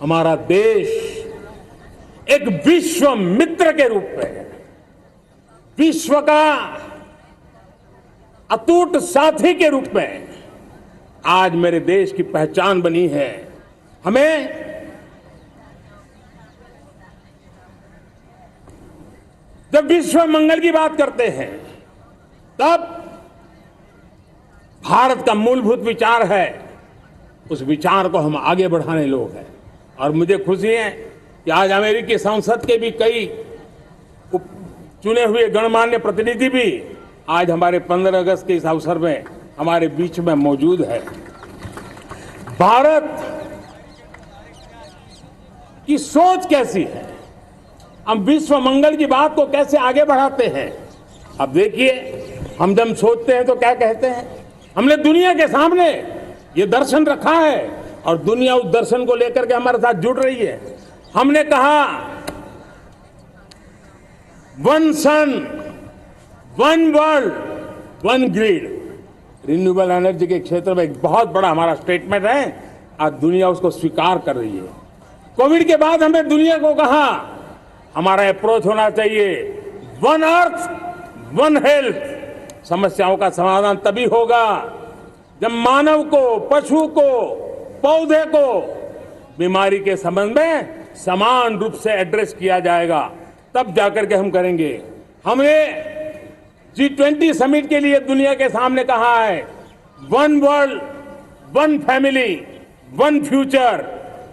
हमारा देश एक विश्व मित्र के रूप में, विश्व का अटूट साथी के रूप में आज मेरे देश की पहचान बनी है। हमें जब विश्व मंगल की बात करते हैं तब भारत का मूलभूत विचार है, उस विचार को हम आगे बढ़ाने लोग हैं। और मुझे खुशी है कि आज अमेरिकी संसद के भी कई चुने हुए गणमान्य प्रतिनिधि भी आज हमारे 15 अगस्त के इस अवसर में हमारे बीच में मौजूद है। भारत की सोच कैसी है, हम विश्व मंगल की बात को कैसे आगे बढ़ाते हैं। अब देखिए, हम जब सोचते हैं तो क्या कहते हैं, हमने दुनिया के सामने ये दर्शन रखा है और दुनिया उस दर्शन को लेकर के हमारे साथ जुड़ रही है। हमने कहा one sun, one world, one grid. Renewable energy के क्षेत्र में एक बहुत बड़ा हमारा स्टेटमेंट है, आज दुनिया उसको स्वीकार कर रही है। कोविड के बाद हमें दुनिया को कहा हमारा अप्रोच होना चाहिए वन अर्थ, वन हेल्थ। समस्याओं का समाधान तभी होगा जब मानव को, पशु को, पौधे को बीमारी के संबंध में समान रूप से एड्रेस किया जाएगा, तब जाकर के हम करेंगे। हमने G20 समिट के लिए दुनिया के सामने कहा है one world, one family, one future.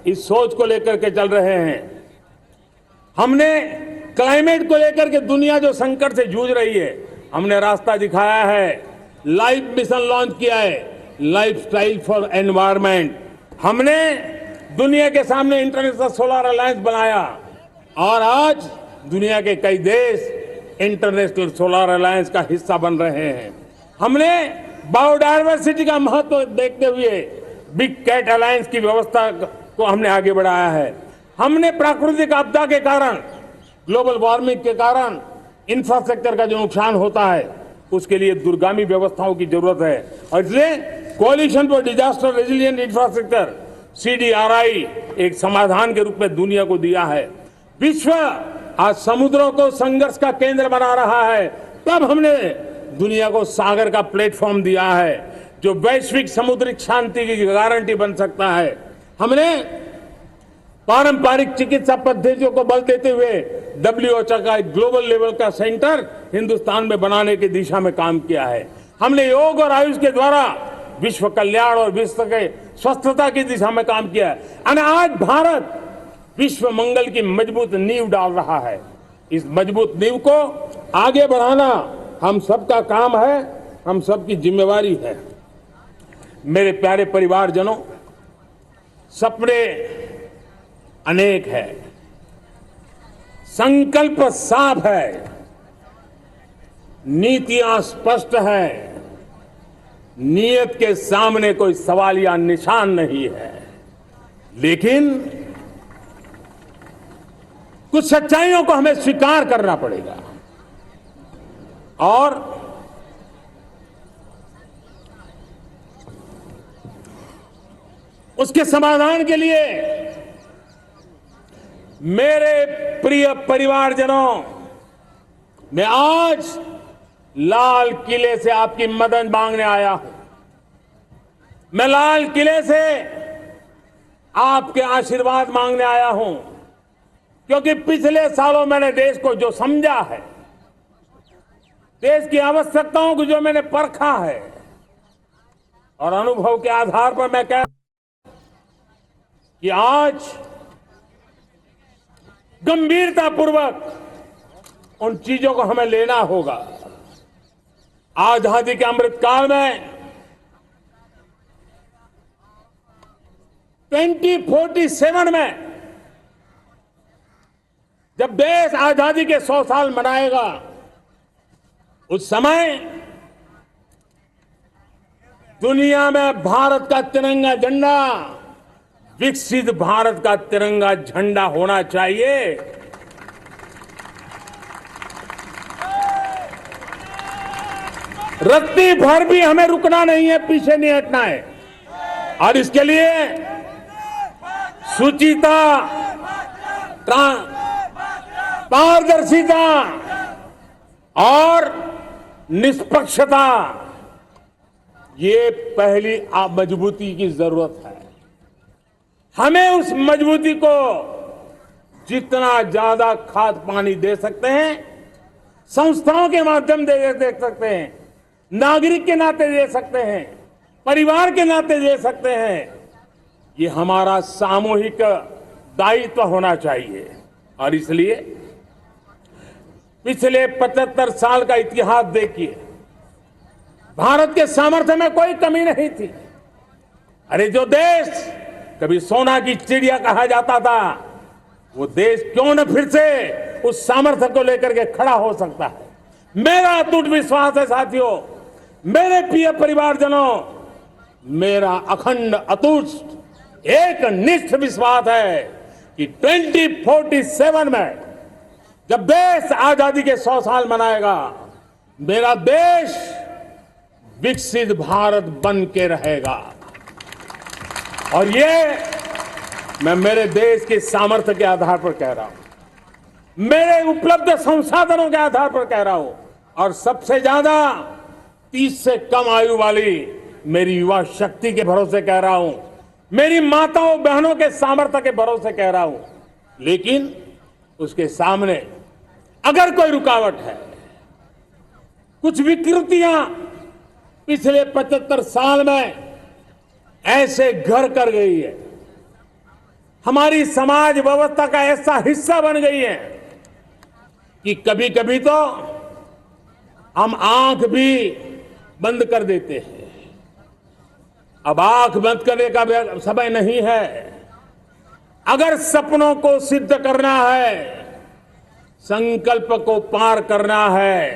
इस सोच को लेकर के चल रहे हैं। हमने क्लाइमेट को लेकर के दुनिया जो संकट से जूझ रही है, हमने रास्ता दिखाया है, लाइफ मिशन लॉन्च किया है, लाइफस्टाइल फॉर एनवायरमेंट। हमने दुनिया के सामने इंटरनेशनल सोलर अलायंस बनाया और आज दुनिया के कई देश इंटरनेशनल सोलर अलायंस का हिस्सा बन रहे हैं। हमने बायोडायवर्सिटी का महत्व देखते हुए बिग कैट अलायंस की व्यवस्था को हमने आगे बढ़ाया है। हमने प्राकृतिक आपदा के कारण, ग्लोबल वार्मिंग के कारण इंफ्रास्ट्रक्चर का जो नुकसान होता है, उसके लिए दूरगामी व्यवस्थाओं की जरूरत है। और इसलिए coalition for disaster resilient infrastructure, CDRI, एक समाधान के रूप में दुनिया को दिया है। विश्व आज समुद्रों को संघर्ष का केंद्र बना रहा है, तब हमने दुनिया को सागर का प्लेटफॉर्म दिया है जो वैश्विक समुद्रिक शांति की गारंटी बन सकता है। हमने पारंपरिक चिकित्सा पद्धतियों को बल देते हुए WHO का एक ग्लोबल लेवल का सेंटर हिंदुस्तान में बनाने की दिशा में काम किया है। हमने योग और आयुष के द्वारा विश्व कल्याण और विश्व के स्वस्थता की दिशा में काम किया है। और आज भारत विश्व मंगल की मजबूत नींव डाल रहा है। इस मजबूत नींव को आगे बढ़ाना हम सबका काम है, हम सबकी जिम्मेवारी है। मेरे प्यारे परिवारजनों, सपने अनेक है, संकल्प साफ है, नीतियां स्पष्ट है, नियत के सामने कोई सवाल या निशान नहीं है। लेकिन कुछ सच्चाइयों को हमें स्वीकार करना पड़ेगा और उसके समाधान के लिए मेरे प्रिय परिवारजनों, मैं आज लाल किले से आपकी मदद मांगने आया हूं। मैं लाल किले से आपके आशीर्वाद मांगने आया हूं, क्योंकि पिछले सालों मैंने देश को जो समझा है, देश की आवश्यकताओं को जो मैंने परखा है, और अनुभव के आधार पर मैं कह कि आज गंभीरतापूर्वक उन चीजों को हमें लेना होगा। आजादी के अमृत काल में 2047 में जब देश आजादी के 100 साल मनाएगा, उस समय दुनिया में भारत का तिरंगा झंडा विकसित भारत का तिरंगा झंडा होना चाहिए। रत्ती भर भी हमें रुकना नहीं है, पीछे नहीं हटना है। और इसके लिए शुचिता, पारदर्शिता और निष्पक्षता, ये पहली मजबूती की जरूरत है। हमें उस मजबूती को जितना ज्यादा खाद पानी दे सकते हैं, संस्थाओं के माध्यम से दे सकते हैं, नागरिक के नाते दे सकते हैं, परिवार के नाते दे सकते हैं, ये हमारा सामूहिक दायित्व होना चाहिए। और इसलिए पिछले 75 साल का इतिहास देखिए, भारत के सामर्थ्य में कोई कमी नहीं थी। अरे जो देश कभी सोना की चिड़िया कहा जाता था, वो देश क्यों न फिर से उस सामर्थ्य को लेकर के खड़ा हो सकता है। मेरा अटूट विश्वास है साथियों, मेरे प्रिय परिवारजनों, मेरा अखंड अटूट एक निष्ठ विश्वास है कि 2047 में जब देश आजादी के 100 साल मनाएगा, मेरा देश विकसित भारत बन के रहेगा। और ये मैं मेरे देश के सामर्थ्य के आधार पर कह रहा हूं, मेरे उपलब्ध संसाधनों के आधार पर कह रहा हूं, और सबसे ज्यादा 30 से कम आयु वाली मेरी युवा शक्ति के भरोसे कह रहा हूं, मेरी माताओं बहनों के सामर्थ्य के भरोसे कह रहा हूं। लेकिन उसके सामने अगर कोई रुकावट है, कुछ विकृतियां पिछले 75 साल में ऐसे घर कर गई है, हमारी समाज व्यवस्था का ऐसा हिस्सा बन गई है कि कभी कभी तो हम आंख भी बंद कर देते हैं। अब आंख बंद करने का समय नहीं है। अगर सपनों को सिद्ध करना है, संकल्प को पार करना है,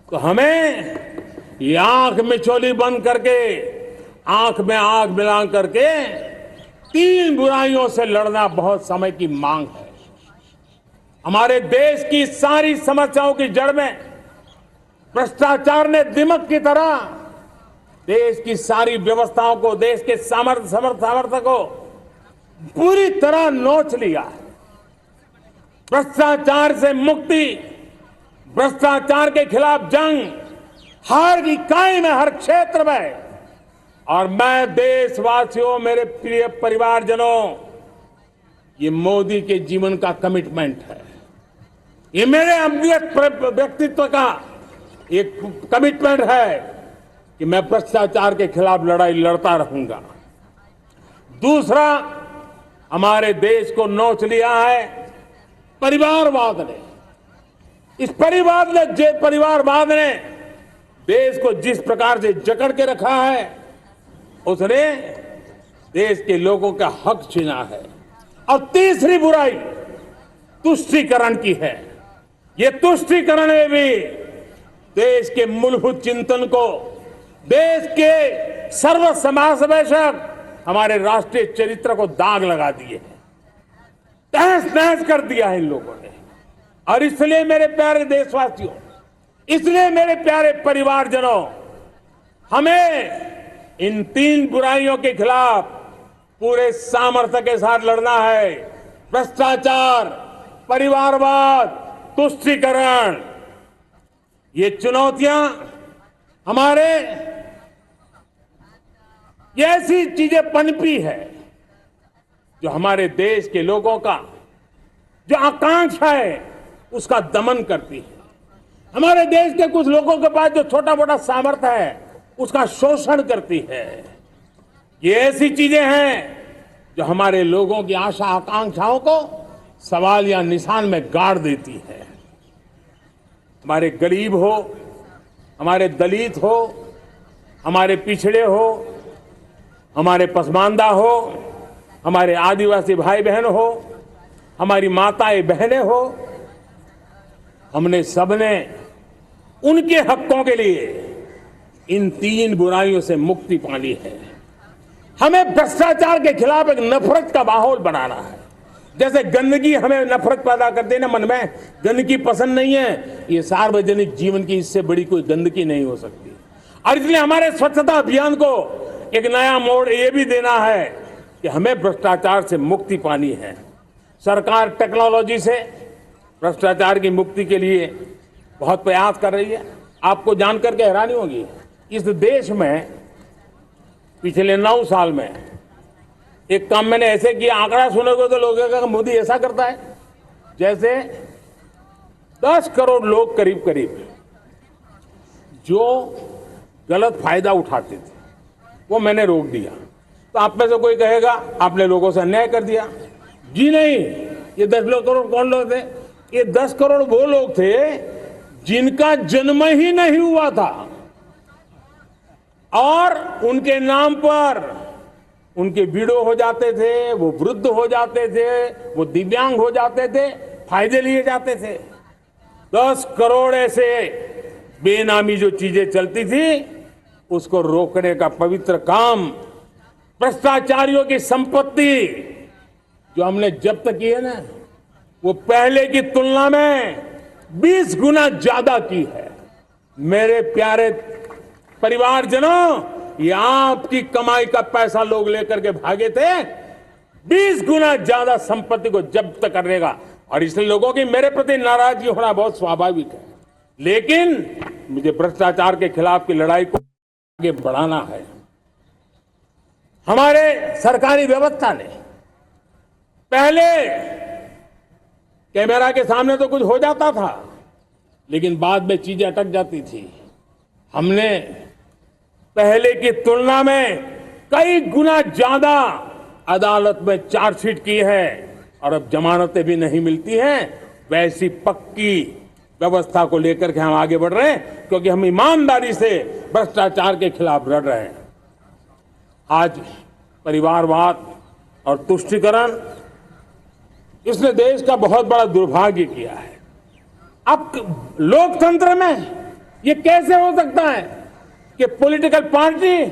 तो हमें ये आंख में चोली बंद करके, आंख में आंख मिला करके 3 बुराइयों से लड़ना बहुत समय की मांग है। हमारे देश की सारी समस्याओं की जड़ में भ्रष्टाचार ने दिमक की तरह देश की सारी व्यवस्थाओं को, देश के सामर्थ्य को पूरी तरह नोच लिया है। भ्रष्टाचार से मुक्ति, भ्रष्टाचार के खिलाफ जंग हर इकाई में, हर क्षेत्र में। और मैं देशवासियों, मेरे प्रिय परिवारजनों, ये मोदी के जीवन का कमिटमेंट है। ये मेरे व्यक्तित्व का एक कमिटमेंट है कि मैं भ्रष्टाचार के खिलाफ लड़ाई लड़ता रहूंगा। दूसरा, हमारे देश को नोच लिया है परिवारवाद ने। इस परिवारवाद ने देश को जिस प्रकार से जकड़ के रखा है, उसने देश के लोगों का हक छीना है। और तीसरी बुराई तुष्टीकरण की है। ये तुष्टीकरण में भी देश के मूलभूत चिंतन को, देश के सर्व समावेशक हमारे राष्ट्रीय चरित्र को दाग लगा दिए हैं, तहस नहस कर दिया है इन लोगों ने। और इसलिए मेरे प्यारे देशवासियों, इसलिए मेरे प्यारे परिवारजनों, हमें इन 3 बुराइयों के खिलाफ पूरे सामर्थ्य के साथ लड़ना है। भ्रष्टाचार, परिवारवाद, तुष्टीकरण, ये चुनौतियां हमारे ये ऐसी चीजें पनपी है जो हमारे देश के लोगों का जो आकांक्षा है उसका दमन करती है। हमारे देश के कुछ लोगों के पास जो छोटा मोटा सामर्थ्य है उसका शोषण करती है। ये ऐसी चीजें हैं जो हमारे लोगों की आशा आकांक्षाओं को सवाल या निशान में गाड़ देती है। हमारे गरीब हो, हमारे दलित हो, हमारे पिछड़े हो, हमारे पसमानदा हो, हमारे आदिवासी भाई बहन हो, हमारी माताएं बहनें हो, हमने सबने उनके हकों के लिए इन तीन बुराइयों से मुक्ति पानी है। हमें भ्रष्टाचार के खिलाफ एक नफरत का माहौल बनाना है। जैसे गंदगी हमें नफरत पैदा कर देना, मन में गंदगी पसंद नहीं है, ये सार्वजनिक जीवन की इससे बड़ी कोई गंदगी नहीं हो सकती। और इसलिए हमारे स्वच्छता अभियान को एक नया मोड़ ये भी देना है कि हमें भ्रष्टाचार से मुक्ति पानी है। सरकार टेक्नोलॉजी से भ्रष्टाचार की मुक्ति के लिए बहुत प्रयास कर रही है। आपको जानकर के हैरानी होगी, इस देश में पिछले 9 साल में एक काम मैंने ऐसे किया, आंकड़ा सुनोगे तो लोग कहेंगे मोदी ऐसा करता है। जैसे 10 करोड़ लोग करीब करीब जो गलत फायदा उठाते थे वो मैंने रोक दिया। तो आप में से कोई कहेगा आपने लोगों से अन्याय कर दिया। जी नहीं, ये 10 करोड़ कौन लोग थे? ये 10 करोड़ वो लोग थे जिनका जन्म ही नहीं हुआ था और उनके नाम पर उनके बीड़ो हो जाते थे, वो वृद्ध हो जाते थे, वो दिव्यांग हो जाते थे, फायदे लिए जाते थे। 10 करोड़ ऐसे बेनामी जो चीजें चलती थी उसको रोकने का पवित्र काम, भ्रष्टाचारियों की संपत्ति जो हमने जब्त की है ना, वो पहले की तुलना में 20 गुना ज्यादा की है। मेरे प्यारे परिवारजनों, ये आपकी कमाई का पैसा लोग लेकर के भागे थे, 20 गुना ज्यादा संपत्ति को जब्त करने का। और इसलिए लोगों की मेरे प्रति नाराजगी होना बहुत स्वाभाविक है, लेकिन मुझे भ्रष्टाचार के खिलाफ की लड़ाई को आगे बढ़ाना है। हमारे सरकारी व्यवस्था ने पहले कैमरा के सामने तो कुछ हो जाता था, लेकिन बाद में चीजें अटक जाती थी। हमने पहले की तुलना में कई गुना ज्यादा अदालत में चार्जशीट की है और अब जमानतें भी नहीं मिलती हैं। वैसी पक्की व्यवस्था को लेकर के हम आगे बढ़ रहे हैं, क्योंकि हम ईमानदारी से भ्रष्टाचार के खिलाफ लड़ रहे हैं। आज परिवारवाद और तुष्टीकरण, इसने देश का बहुत बड़ा दुर्भाग्य किया है। अब लोकतंत्र में ये कैसे हो सकता है कि पॉलिटिकल पार्टी,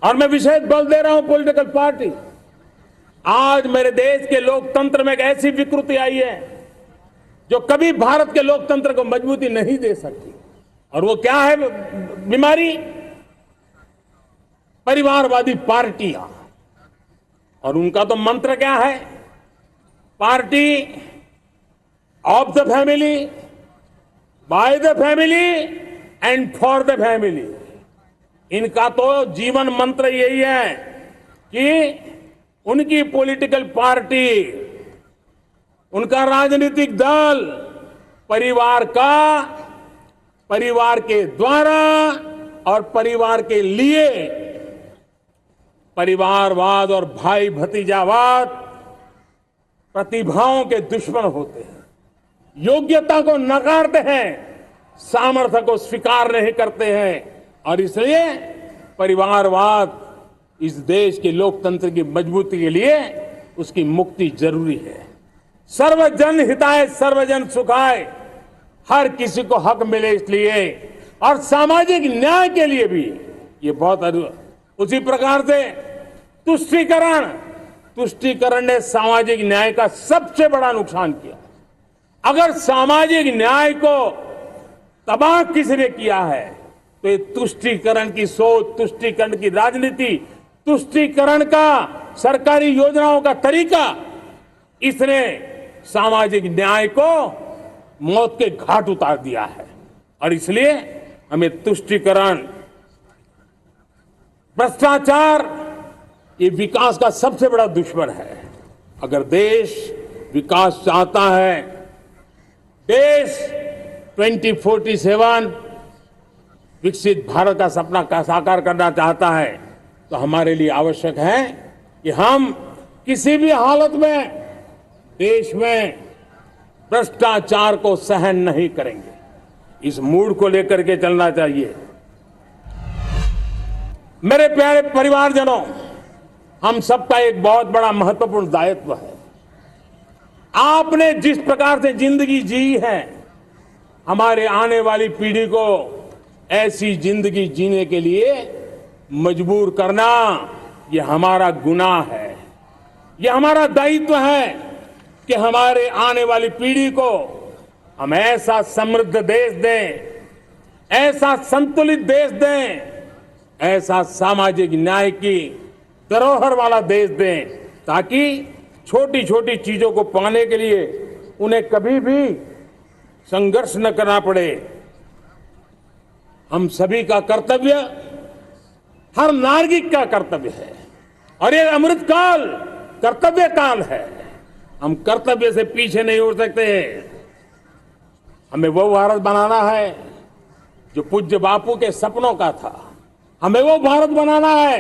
और मैं विशेष बल दे रहा हूं पॉलिटिकल पार्टी, आज मेरे देश के लोकतंत्र में एक ऐसी विकृति आई है जो कभी भारत के लोकतंत्र को मजबूती नहीं दे सकती। और वो क्या है बीमारी? परिवारवादी पार्टियां। और उनका तो मंत्र क्या है? Party of the family, by the family and for the family. इनका तो जीवन मंत्र यही है कि उनकी पॉलिटिकल पार्टी, उनका राजनीतिक दल परिवार का, परिवार के द्वारा और परिवार के लिए, परिवारवाद और भाई भतीजावाद प्रतिभाओं के दुश्मन होते हैं, योग्यता को नकारते हैं, सामर्थ्य को स्वीकार नहीं करते हैं। और इसलिए परिवारवाद इस देश के लोकतंत्र की मजबूती के लिए उसकी मुक्ति जरूरी है। सर्वजन हिताय सर्वजन सुखाय, हर किसी को हक मिले इसलिए, और सामाजिक न्याय के लिए भी ये बहुत। उसी प्रकार से तुष्टीकरण ने सामाजिक न्याय का सबसे बड़ा नुकसान किया। अगर सामाजिक न्याय को तबाह किसने किया है तो ये तुष्टीकरण की सोच, तुष्टीकरण की राजनीति, तुष्टीकरण का सरकारी योजनाओं का तरीका, इसने सामाजिक न्याय को मौत के घाट उतार दिया है। और इसलिए हमें तुष्टीकरण, भ्रष्टाचार ये विकास का सबसे बड़ा दुश्मन है। अगर देश विकास चाहता है, देश 2047 विकसित भारत का सपना का साकार करना चाहता है, तो हमारे लिए आवश्यक है कि हम किसी भी हालत में देश में भ्रष्टाचार को सहन नहीं करेंगे। इस मूड को लेकर के चलना चाहिए। मेरे प्यारे परिवारजनों, हम सबका एक बहुत बड़ा महत्वपूर्ण दायित्व है। आपने जिस प्रकार से जिंदगी जी है, हमारे आने वाली पीढ़ी को ऐसी जिंदगी जीने के लिए मजबूर करना, ये हमारा गुनाह है। ये हमारा दायित्व है कि हमारे आने वाली पीढ़ी को हम ऐसा समृद्ध देश दें, ऐसा संतुलित देश दें, ऐसा सामाजिक न्याय की धरोहर वाला देश दें, ताकि छोटी छोटी चीजों को पाने के लिए उन्हें कभी भी संघर्ष न करना पड़े। हम सभी का कर्तव्य, हर नागरिक का कर्तव्य है, और ये अमृत काल कर्तव्य काल है। हम कर्तव्य से पीछे नहीं उठ सकते। हमें वो भारत बनाना है जो पूज्य बापू के सपनों का था। हमें वो भारत बनाना है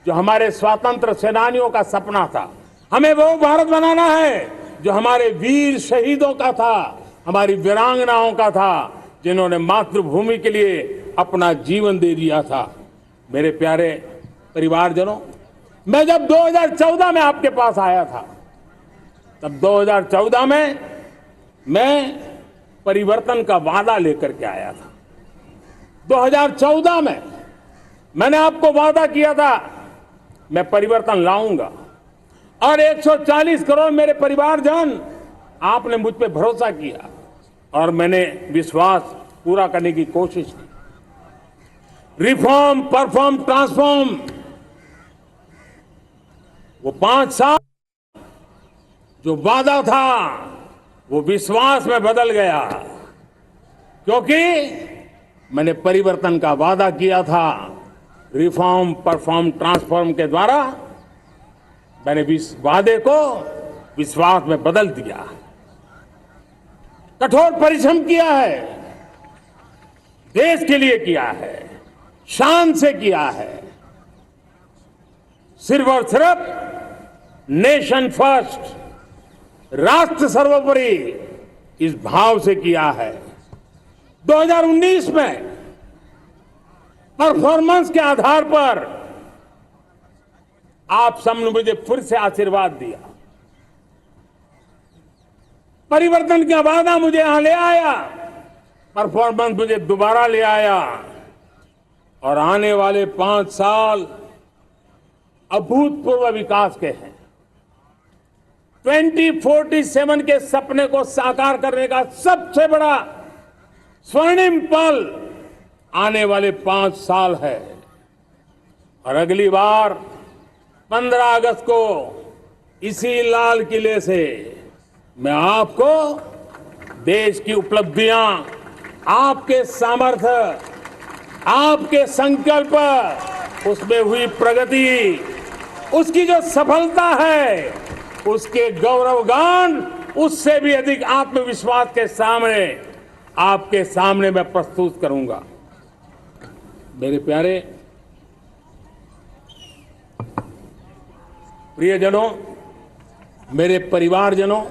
जो हमारे स्वतंत्र सेनानियों का सपना था। हमें वो भारत बनाना है जो हमारे वीर शहीदों का था, हमारी वीरांगनाओं का था, जिन्होंने मातृभूमि के लिए अपना जीवन दे दिया था। मेरे प्यारे परिवारजनों, मैं जब 2014 में आपके पास आया था, तब 2014 में मैं परिवर्तन का वादा लेकर के आया था। 2014 में मैंने आपको वादा किया था मैं परिवर्तन लाऊंगा, और 140 करोड़ मेरे परिवारजन, आपने मुझ पे भरोसा किया और मैंने विश्वास पूरा करने की कोशिश की। रिफॉर्म, परफॉर्म, ट्रांसफॉर्म, वो 5 साल जो वादा था वो विश्वास में बदल गया, क्योंकि मैंने परिवर्तन का वादा किया था। रिफॉर्म, परफॉर्म, ट्रांसफॉर्म के द्वारा मैंने इस वादे को विश्वास में बदल दिया। कठोर परिश्रम किया है, देश के लिए किया है, शान से किया है, सिर्फ और सिर्फ नेशन फर्स्ट, राष्ट्र सर्वोपरि, इस भाव से किया है। 2019 में परफॉर्मेंस के आधार पर आप सबने मुझे फिर से आशीर्वाद दिया। परिवर्तन का वादा मुझे यहां ले आया, परफॉर्मेंस मुझे दोबारा ले आया, और आने वाले 5 साल अभूतपूर्व विकास के हैं। 2047 के सपने को साकार करने का सबसे बड़ा स्वर्णिम पल आने वाले 5 साल है। और अगली बार 15 अगस्त को इसी लाल किले से मैं आपको देश की उपलब्धियां, आपके सामर्थ्य, आपके संकल्प, उसमें हुई प्रगति, उसकी जो सफलता है, उसके गौरवगान, उससे भी अधिक आत्मविश्वास के सामने आपके सामने मैं प्रस्तुत करूंगा। मेरे प्यारे प्रियजनों, मेरे परिवारजनों,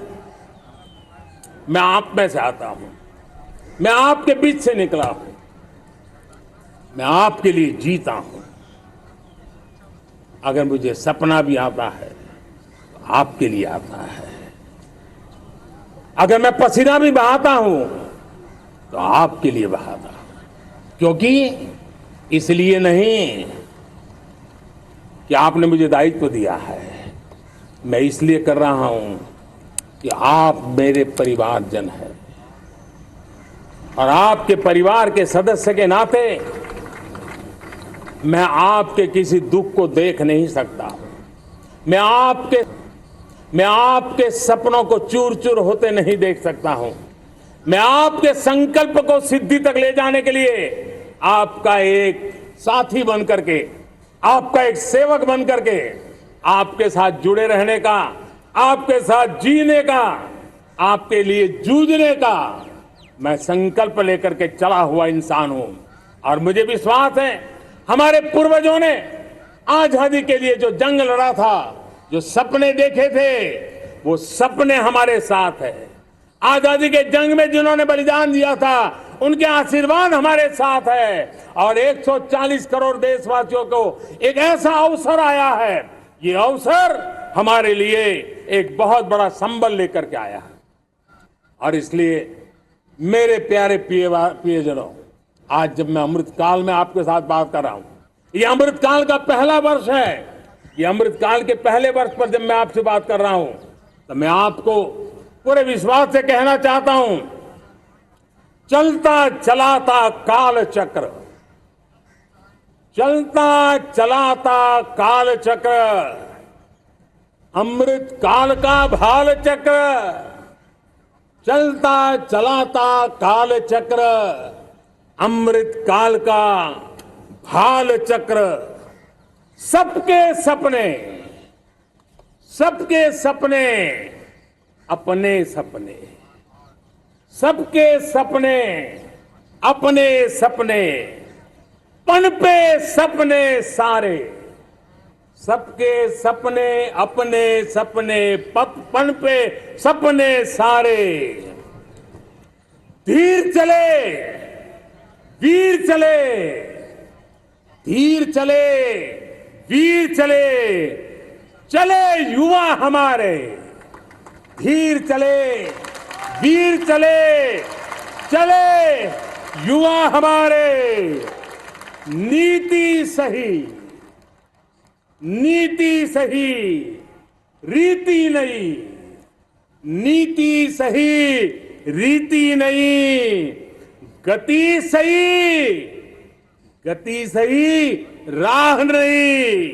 मैं आप में से आता हूं, मैं आपके बीच से निकला हूं, मैं आपके लिए जीता हूं। अगर मुझे सपना भी आता है तो आपके लिए आता है। अगर मैं पसीना भी बहाता हूं तो आपके लिए बहाता हूं, क्योंकि इसलिए नहीं कि आपने मुझे दायित्व दिया है, मैं इसलिए कर रहा हूं कि आप मेरे परिवारजन हैं, और आपके परिवार के सदस्य के नाते मैं आपके किसी दुख को देख नहीं सकता। मैं आपके सपनों को चूर चूर होते नहीं देख सकता हूं। मैं आपके संकल्प को सिद्धि तक ले जाने के लिए आपका एक साथी बन करके, आपका एक सेवक बन करके, आपके साथ जुड़े रहने का, आपके साथ जीने का, आपके लिए जूझने का मैं संकल्प लेकर के चला हुआ इंसान हूं। और मुझे विश्वास है हमारे पूर्वजों ने आजादी के लिए जो जंग लड़ा था, जो सपने देखे थे, वो सपने हमारे साथ है। आजादी के जंग में जिन्होंने बलिदान दिया था, उनके आशीर्वाद हमारे साथ है। और 140 करोड़ देशवासियों को एक ऐसा अवसर आया है, ये अवसर हमारे लिए एक बहुत बड़ा संबल लेकर के आया है। और इसलिए मेरे प्यारे प्रियजनों, आज जब मैं अमृतकाल में आपके साथ बात कर रहा हूं, ये अमृतकाल का पहला वर्ष है। ये अमृतकाल के पहले वर्ष पर जब मैं आपसे बात कर रहा हूं, तो मैं आपको पूरे विश्वास से कहना चाहता हूं, चलता चलाता काल चक्र, चलता चलाता काल चक्र, अमृत काल का भाल चक्र, चलता चलाता काल चक्र, अमृत काल का भाल चक्र, सबके सपने, सबके सपने अपने सपने, सबके सपने अपने सपने, पनपे सपने सारे, सबके सपने अपने सपने, पनपे सपने सारे, धीर चले वीर चले, धीर चले वीर चले, चले युवा हमारे, धीर चले वीर चले, चले युवा हमारे, नीति सही, नीति सही, रीति नहीं, नीति सही, रीति नहीं, गति सही, गति सही, राह नहीं,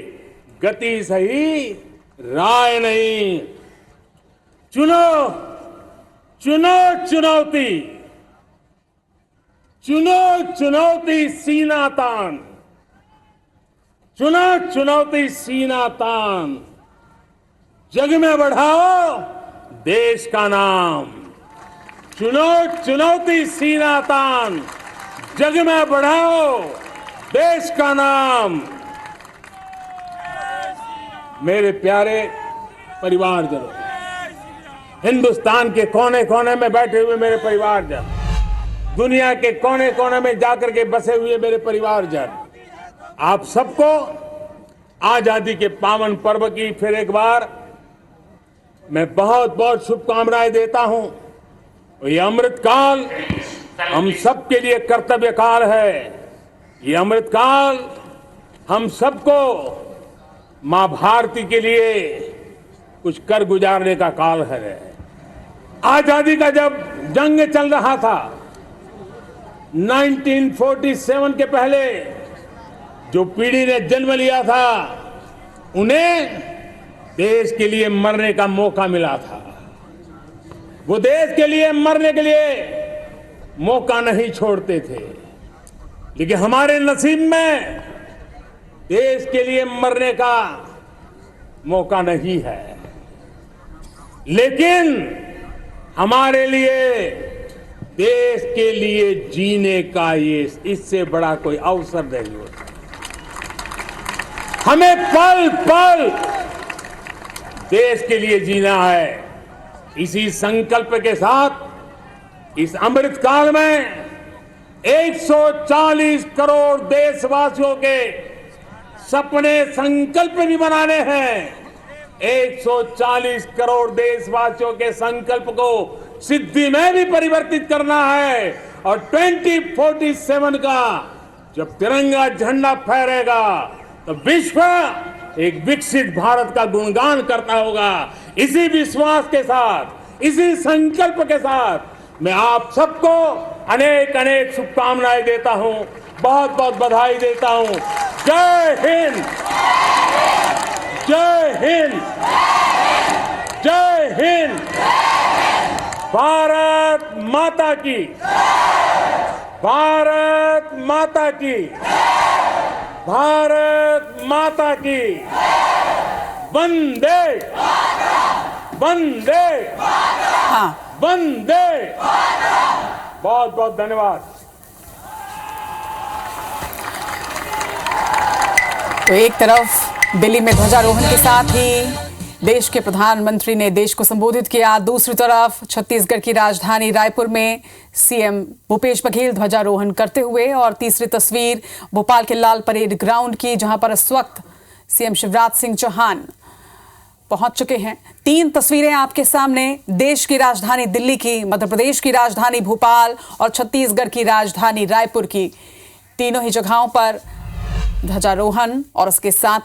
गति सही, राय नहीं। चुनो चुनो चुनौती, चुनो चुनौती सीना तान, चुनो चुनौती सीना तान, जग में बढ़ाओ देश का नाम, चुनो चुनौती सीना तान, जग में बढ़ाओ देश का नाम। मेरे प्यारे परिवारजनों, हिंदुस्तान के कोने कोने में बैठे हुए मेरे परिवारजन, दुनिया के कोने कोने में जाकर के बसे हुए मेरे परिवारजन, आप सबको आजादी के पावन पर्व की फिर एक बार मैं बहुत बहुत शुभकामनाएं देता हूं। ये अमृतकाल हम सबके लिए कर्तव्य काल है। ये अमृतकाल हम सबको मां भारती के लिए कुछ कर गुजारने का काल है। आजादी का जब जंग चल रहा था 1947 के पहले, जो पीढ़ी ने जन्म लिया था, उन्हें देश के लिए मरने का मौका मिला था। वो देश के लिए मरने के लिए मौका नहीं छोड़ते थे, लेकिन हमारे नसीब में देश के लिए मरने का मौका नहीं है। लेकिन हमारे लिए देश के लिए जीने का ये इससे बड़ा कोई अवसर नहीं होता। हमें पल पल देश के लिए जीना है। इसी संकल्प के साथ इस अमृतकाल में 140 करोड़ देशवासियों के सपने संकल्प भी बनाने हैं। 140 करोड़ देशवासियों के संकल्प को सिद्धि में भी परिवर्तित करना है। और 2047 का जब तिरंगा झंडा फहरेगा तो विश्व एक विकसित भारत का गुणगान करता होगा। इसी विश्वास के साथ, इसी संकल्प के साथ मैं आप सबको अनेक अनेक शुभकामनाएं देता हूं, बहुत बहुत बधाई देता हूं। जय हिंद, जय हिंद, जय हिंद, भारत माता की, भारत माता की, भारत माता की, वंदे वंदे हाँ, वंदे। बहुत बहुत धन्यवाद। तो एक तरफ दिल्ली में ध्वजारोहण के साथ ही देश के प्रधानमंत्री ने देश को संबोधित किया, दूसरी तरफ छत्तीसगढ़ की राजधानी रायपुर में सीएम भूपेश बघेल ध्वजारोहण करते हुए, और तीसरी तस्वीर भोपाल के लाल परेड ग्राउंड की, जहां पर इस वक्त सीएम शिवराज सिंह चौहान पहुंच चुके हैं। 3 तस्वीरें आपके सामने, देश की राजधानी दिल्ली की, मध्य प्रदेश की राजधानी भोपाल और छत्तीसगढ़ की राजधानी रायपुर की। तीनों ही जगहों पर ध्वजारोहण और उसके साथ ही